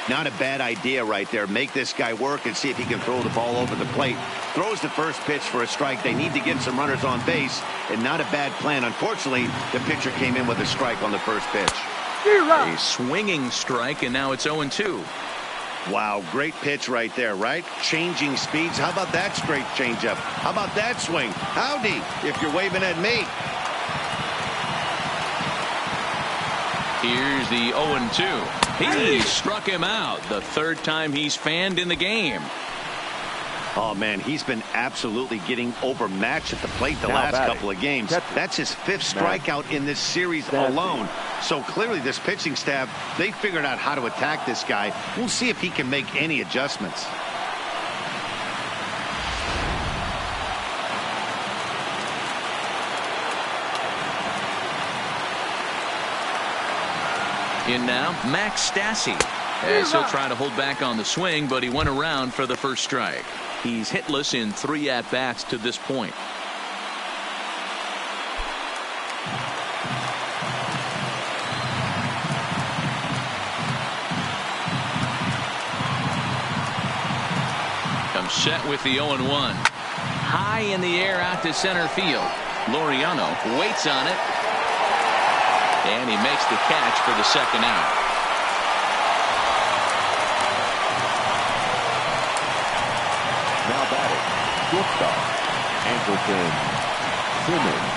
Not a bad idea right there. Make this guy work and see if he can throw the ball over the plate. Throws the first pitch for a strike. They need to get some runners on base, and not a bad plan. Unfortunately, the pitcher came in with a strike on the first pitch. A swinging strike, and now it's 0-2. Wow, great pitch right there, right? Changing speeds. How about that straight changeup? How about that swing? Howdy, if you're waving at me. Here's the 0-2. He struck him out. The 3rd time he's fanned in the game. Oh, man, he's been absolutely getting overmatched at the plate the last couple of games. That's his 5th strikeout in this series alone. So clearly this pitching staff, they figured out how to attack this guy. We'll see if he can make any adjustments. In now, Max Stassi, as he'll try to hold back on the swing, but he went around for the first strike. He's hitless in 3 at-bats to this point. Comes set with the 0-1. High in the air out to center field. Laureano waits on it. And he makes the catch for the 2nd out. Now batting, shortstop, Andrelton Simmons.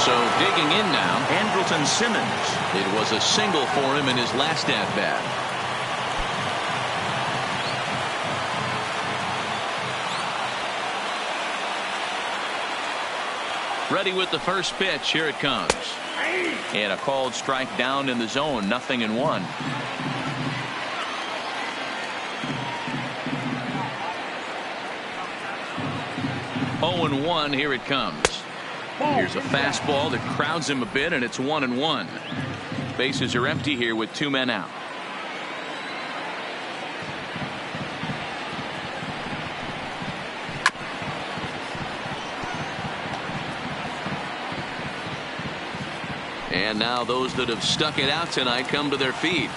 So digging in now, Andrelton Simmons. It was a single for him in his last at-bat. Ready with the first pitch. Here it comes. And a called strike down in the zone. 0-1. Oh and 1. Here it comes. Here's a fastball that crowds him a bit, and it's 1-1. Bases are empty here with 2 men out. And now those that have stuck it out tonight come to their feet.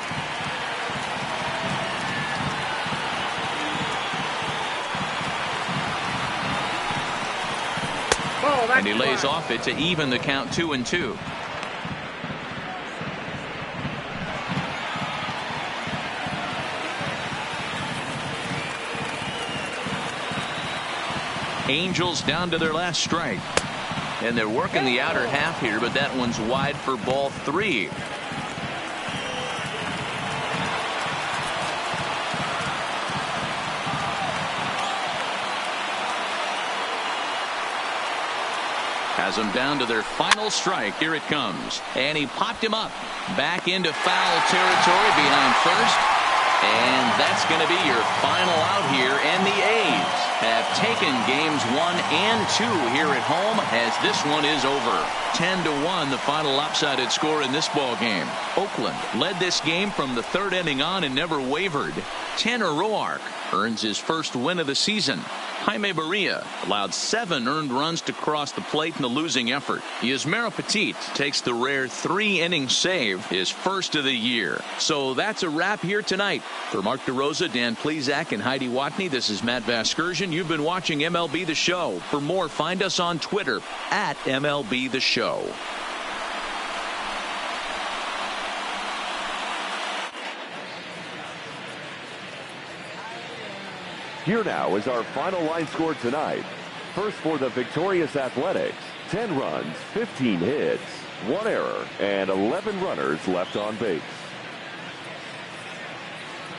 And he lays off it to even the count 2-2. Angels down to their last strike. And they're working the outer half here, but that one's wide for ball 3. Has them down to their final strike. Here it comes. And he popped him up. Back into foul territory behind first. And that's going to be your final out here, and the A's have taken games 1 and 2 here at home as this one is over. 10-1 the final lopsided score in this ball game. Oakland led this game from the 3rd inning on and never wavered. Tanner Roark earns his first win of the season. Jaime Barria allowed 7 earned runs to cross the plate in the losing effort. Yasmero Petit takes the rare 3-inning save, his first of the year. So that's a wrap here tonight. For Mark DeRosa, Dan Plesac, and Heidi Watney, this is Matt Vasgersian. You've been watching MLB The Show. For more, find us on Twitter at MLB The Show. Here now is our final line score tonight. First for the victorious Athletics, 10 runs, 15 hits, 1 error, and 11 runners left on base.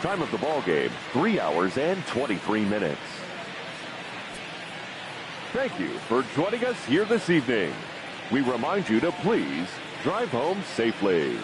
Time of the ball game, 3 hours and 23 minutes. Thank you for joining us here this evening. We remind you to please drive home safely.